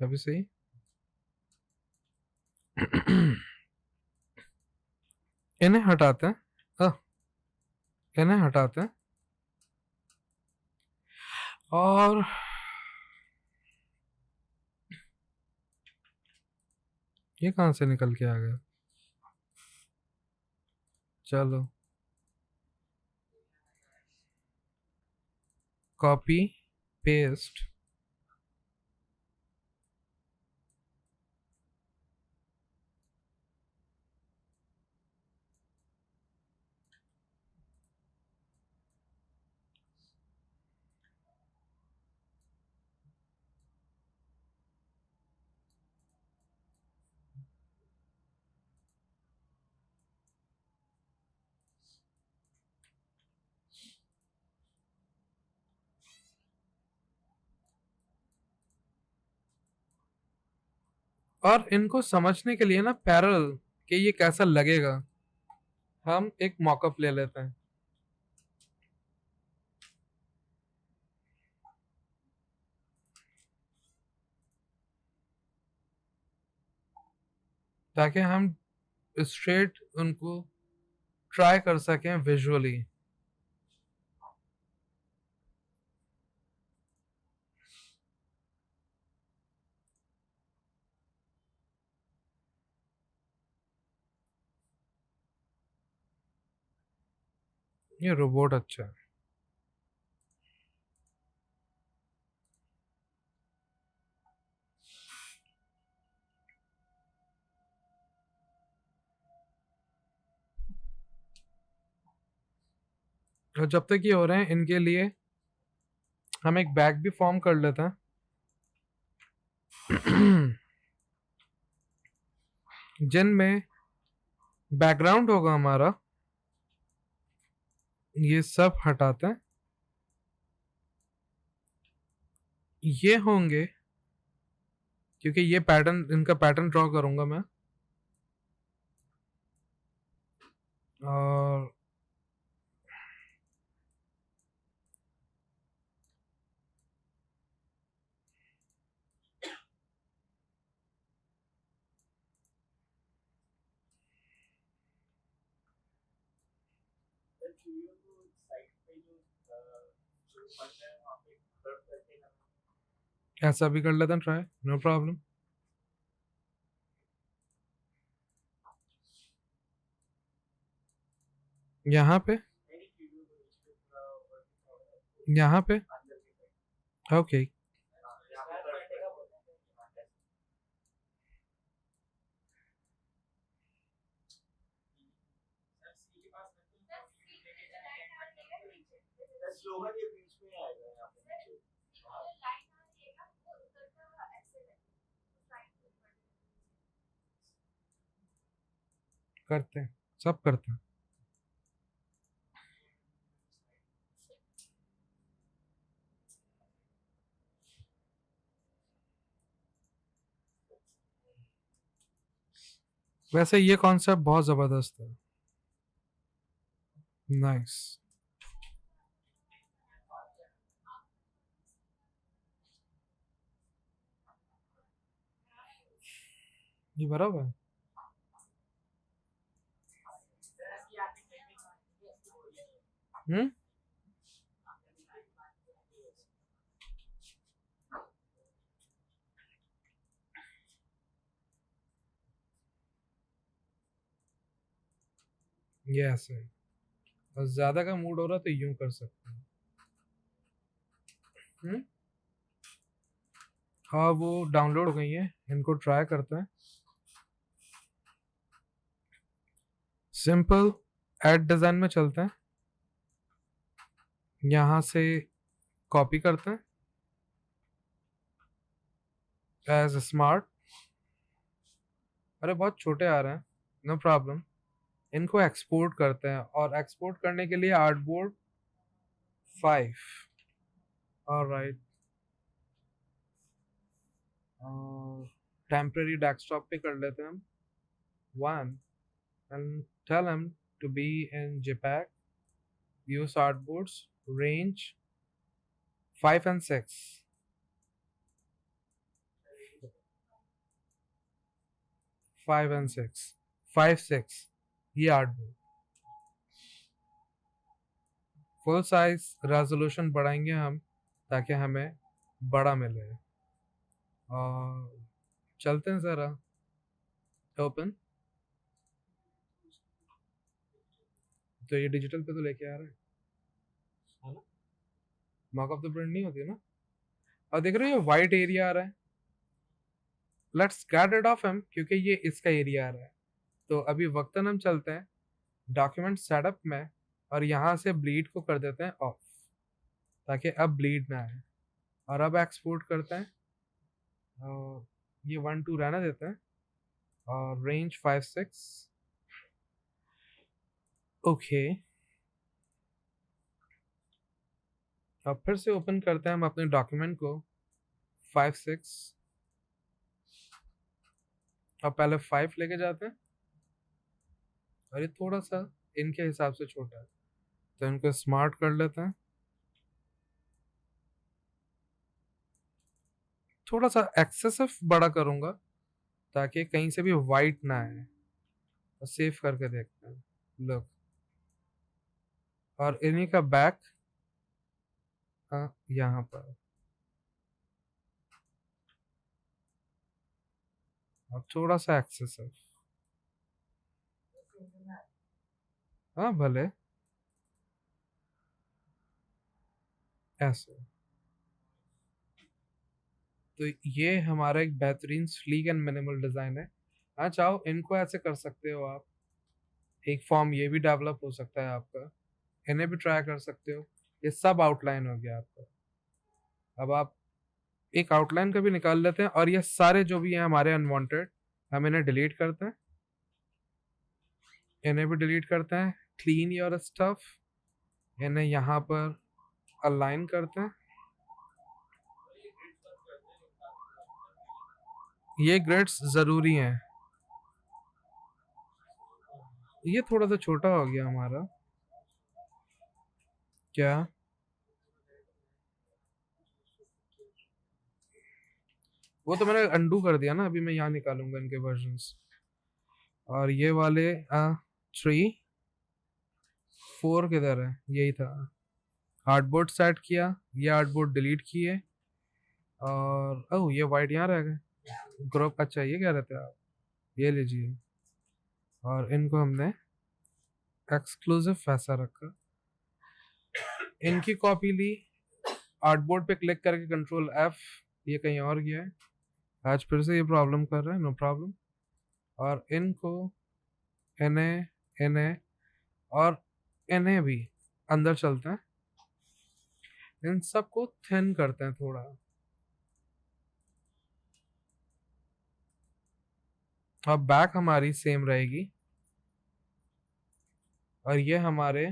अभी सही इन्हें हटाते हैं। अ, इन्हें हटाते हैं, और ये कहाँ से निकल के आ गया? चलो, कॉपी पेस्ट। और इनको समझने के लिए ना पैरेलल कि ये कैसा लगेगा, हम एक मॉकअप ले लेते हैं। ताकि हम स्ट्रेट उनको ट्राई कर सकें विजुअली। ये रोबोट अच्छा है। और जब तक ये हो रहे हैं इनके लिए हम एक बैग भी फॉर्म कर लेते हैं। जिनमें बैकग्राउंड होगा हमारा, ये सब हटाते हैं। ये होंगे क्योंकि ये पैटर्न, इनका पैटर्न ड्रॉ करूंगा मैं। और ऐसा भी कर लेते हैं ट्राई, नो प्रॉब्लम। यहाँ पे, यहाँ पे, ओके। करते हैं, सब करते हैं। वैसे ये कॉन्सेप्ट बहुत जबरदस्त है। नाइस। ये बराबर है। हम्म। ये ऐसे है। और ज्यादा का मूड हो रहा तो यूं कर सकते हैं। हम्म। हाँ वो डाउनलोड हो गई है, इनको ट्राई करते हैं। सिंपल ऐड डिजाइन में चलते हैं। यहाँ से कॉपी करते हैं एज स्मार्ट। अरे बहुत छोटे आ रहे हैं, नो प्रॉब्लम। इनको एक्सपोर्ट करते हैं और एक्सपोर्ट करने के लिए आर्टबोर्ड 5। ऑलराइट। टेम्पररी डेस्कटॉप पे कर लेते हैं हम 1 and tell him to be in JPEG. Use artboards range 5 and 6. 5 and 6, 5 6, ये आर्टबोर्ड फुल साइज रेजोल्यूशन बढ़ाएंगे हम ताकि हमें बड़ा मिले। और चलते हैं जरा ओपन। तो ये डिजिटल पे तो लेके आ रहा है ना, मॉकअप तो प्रिंट नहीं होती ना। और देख रहे हो ये वाइट एरिया आ रहा है, let's get it of him क्योंकि ये इसका एरिया आ रहा है। तो अभी वक्तन हम चलते हैं डॉक्यूमेंट सेटअप में और यहाँ से ब्लीड को कर देते हैं ऑफ ताकि अब ब्लीड ना आए। और अब एक्सपोर्ट करते हैं, ये 1 2 रहना देते हैं और रेंज 5 6। ओके। अब फिर से ओपन करते हैं हम अपने डॉक्यूमेंट को 5 6। अब पहले 5 लेके जाते हैं, और ये थोड़ा सा इनके हिसाब से छोटा है, तो इनको स्मार्ट कर लेते हैं। थोड़ा सा एक्सेसिव बड़ा करूंगा ताकि कहीं से भी वाइट ना आए, और सेव करके देखते हैं। लुक, और इन्हीं का बैक यहाँ पर, और थोड़ा सा एक्सेसिव। हाँ भले, ऐसे। तो ये हमारा एक बेहतरीन स्लीक एंड मिनिमल डिजाइन है। हाँ, चाहो इनको ऐसे कर सकते हो आप, एक फॉर्म ये भी डेवलप हो सकता है आपका, इन्हें भी ट्राई कर सकते हो। ये सब आउटलाइन हो गया आपका। अब आप एक आउटलाइन का भी निकाल लेते हैं, और ये सारे जो भी हैं हमारे अनवांटेड, हम इन्हें डिलीट करते हैं, इन्हें भी डिलीट करते हैं। क्लीन योर स्टफ, इन्हें यहाँ पर अलाइन करते हैं। ये ग्रिड्स जरूरी हैं। ये थोड़ा सा छोटा हो गया हमारा, क्या? वो तो मैंने अंडू कर दिया ना, अभी मैं यहाँ निकालूंगा इनके वर्जन्स। और ये वाले 3 4 किधर है? यही था। हार्डबोर्ड सेट किया, ये हार्डबोर्ड डिलीट किए, और ओह ये वाइट यहाँ रह गए। ग्रुप, अच्छा ये कह रहे थे आप, ये लीजिए। और इनको हमने एक्सक्लूसिव ऐसा रखा, इनकी कॉपी ली, आर्टबोर्ड पे क्लिक करके कंट्रोल एफ, ये कहीं और गया है। आज फिर से ये प्रॉब्लम कर रहा है, नो प्रॉब्लम। और इनको, इन्हें, इन्हें, और इन्हें भी अंदर चलते हैं, इन सबको थिन करते हैं थोड़ा। अब बैक हमारी सेम रहेगी, और ये हमारे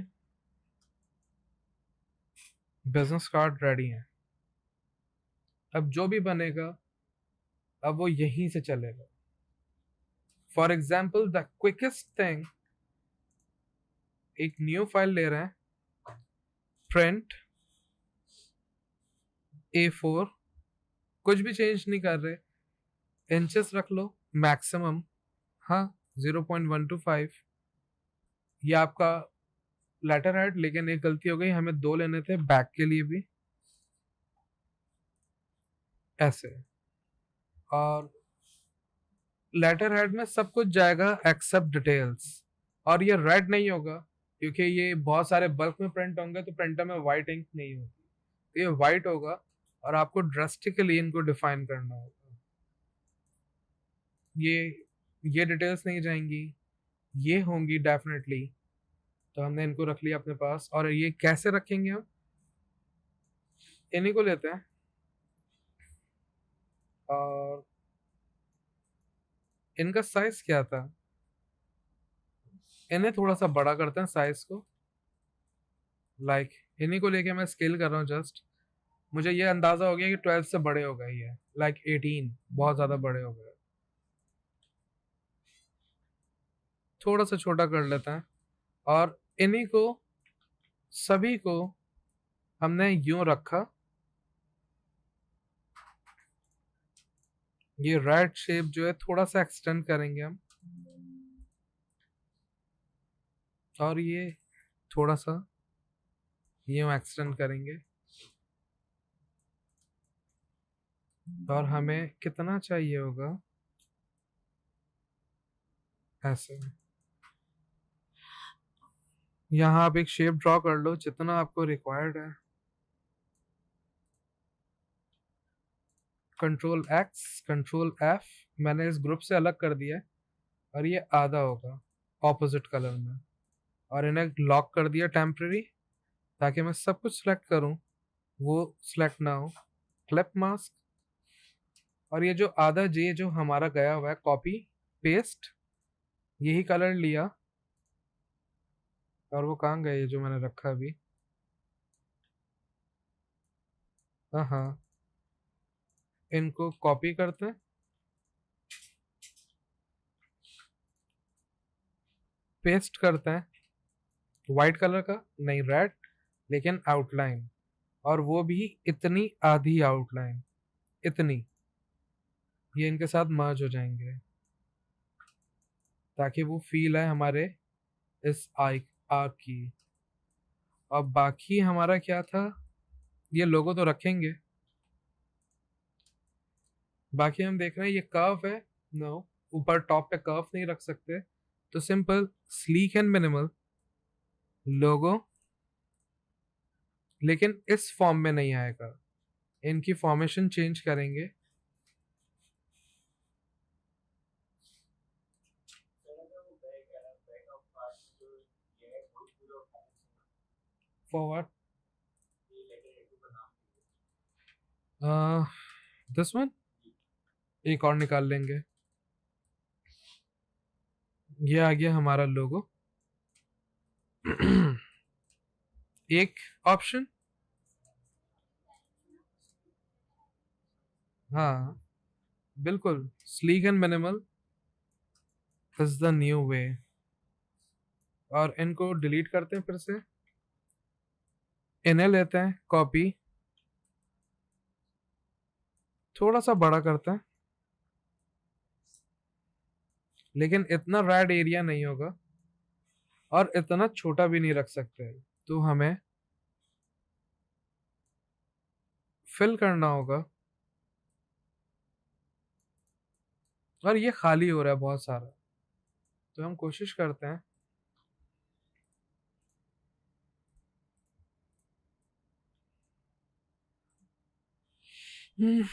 बिजनेस कार्ड रेडी हैं। अब जो भी बनेगा, अब वो यहीं से चलेगा। For example the quickest thing, एक न्यू फाइल ले रहे हैं, प्रिंट A4, कुछ भी चेंज नहीं कर रहे, इंचेस रख लो मैक्सिमम, हाँ 0.125। ये आपका लेटर हेड, लेकिन एक गलती हो गई, हमें 2 लेने थे बैक के लिए भी, ऐसे। और लेटर हेड में सब कुछ जाएगा एक्सेप्ट डिटेल्स, और ये रेड नहीं होगा क्योंकि ये बहुत सारे बल्क में प्रिंट होंगे, तो प्रिंटर में वाइट इंक नहीं होती, तो ये वाइट होगा, और आपको ड्रास्टिकली इनको डिफाइन करना होगा। ये ये डिटेल्स नहीं जाएंगी, ये होंगी डेफिनेटली। तो हमने इनको रख लिया अपने पास, और ये कैसे रखेंगे हम? इन्हीं को लेते हैं, और इनका साइज क्या था, इन्हें थोड़ा सा बड़ा करते हैं साइज को। लाइक इन्हीं को लेके मैं स्केल कर रहा हूँ जस्ट, मुझे ये अंदाजा हो गया कि 12 से बड़े हो गए ये, लाइक 18 बहुत ज्यादा बड़े हो गए। थोड़ा सा छोटा कर लेते हैं, और इन्हीं को सभी को हमने यूं रखा, ये रेड शेप जो है थोड़ा सा एक्सटेंड करेंगे हम, और ये थोड़ा सा यूं एक्सटेंड करेंगे। और हमें कितना चाहिए होगा, ऐसे। यहाँ आप एक शेप ड्रॉ कर लो जितना आपको रिक्वायर्ड है, कंट्रोल एक्स, कंट्रोल एफ, मैंने इस ग्रुप से अलग कर दिया है, और ये आधा होगा ऑपोजिट कलर में, और इन्हें लॉक कर दिया टेम्पररी, ताकि मैं सब कुछ सिलेक्ट करूं वो सिलेक्ट ना हो। क्लिप मास्क, और ये जो आधा जे जो हमारा गया हुआ है कॉपी पेस्ट, यही कलर लिया, और वो कहाँ गए ये जो मैंने रखा अभी, हाँ हाँ, इनको कॉपी करते हैं, पेस्ट करते हैं वाइट कलर का, नहीं रेड, लेकिन आउटलाइन, और वो भी इतनी आधी आउटलाइन, इतनी, ये इनके साथ मर्ज हो जाएंगे ताकि वो फील है हमारे इस आई आर्क की। और बाकी हमारा क्या था, ये लोगो तो रखेंगे, बाकी हम देख रहे हैं ये कर्व है, नो, ऊपर टॉप पे कर्व नहीं रख सकते, तो सिंपल स्लीक एंड मिनिमल लोगो, लेकिन इस फॉर्म में नहीं आएगा, इनकी फॉर्मेशन चेंज करेंगे। फॉर व्हाट, दिस वन, एक और निकाल लेंगे, ये आ गया हमारा लोगो। एक ऑप्शन, हाँ बिल्कुल, sleek and minimal is the new way. और इनको डिलीट करते हैं फिर से, इन्हें लेते हैं कॉपी, थोड़ा सा बड़ा करते हैं, लेकिन इतना रैड एरिया नहीं होगा और इतना छोटा भी नहीं रख सकते, तो हमें फिल करना होगा। और ये खाली हो रहा है बहुत सारा, तो हम कोशिश करते हैं, हम्म,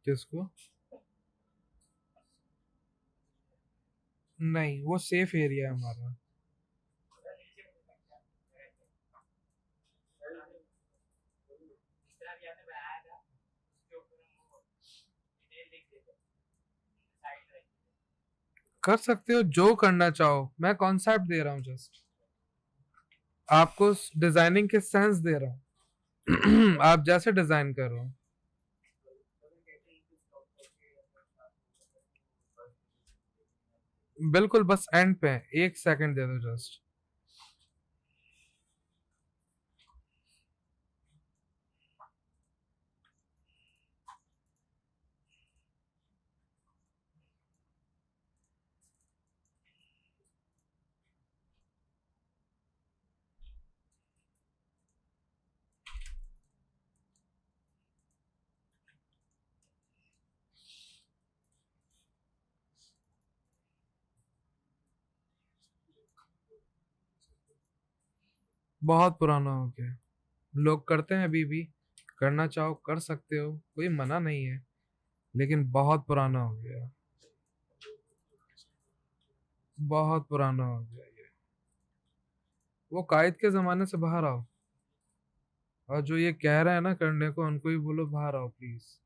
किसको, नहीं वो सेफ एरिया है हमारा। कर सकते हो जो करना चाहो, मैं कॉन्सेप्ट दे रहा हूँ, जस्ट आपको डिजाइनिंग के सेंस दे रहा हूँ। आप जैसे डिजाइन करो, बिल्कुल, बस एंड पे एक सेकंड दे दो जस्ट। बहुत पुराना हो गया, लोग करते हैं अभी भी, करना चाहो कर सकते हो, कोई मना नहीं है, लेकिन बहुत पुराना हो गया, बहुत पुराना हो गया ये, वो कायद के जमाने से बाहर आओ। और जो ये कह रहा है ना करने को, उनको ही बोलो बाहर आओ प्लीज।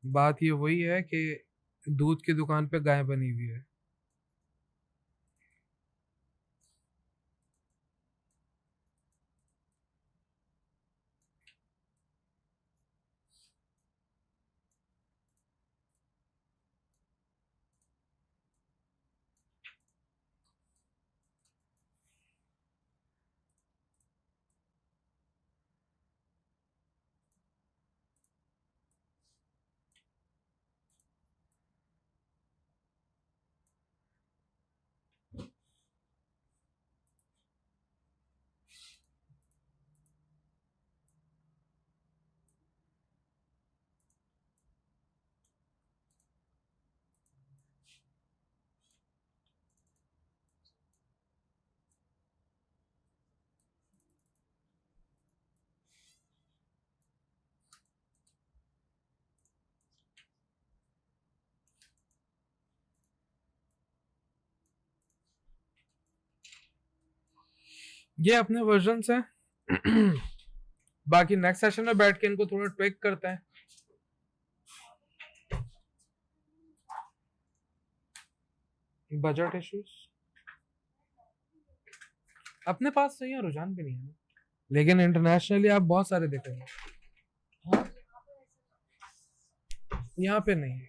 बात ये वही है कि दूध की दुकान पे गाय बनी हुई है। ये अपने वर्जन है। बाकी नेक्स्ट सेशन में बैठ के इनको थोड़ा ट्विक करते हैं। बजट इश्यूज अपने पास नहीं है, रुझान भी नहीं है, लेकिन इंटरनेशनली आप बहुत सारे देखेंगे। हाँ, यहाँ पे नहीं है।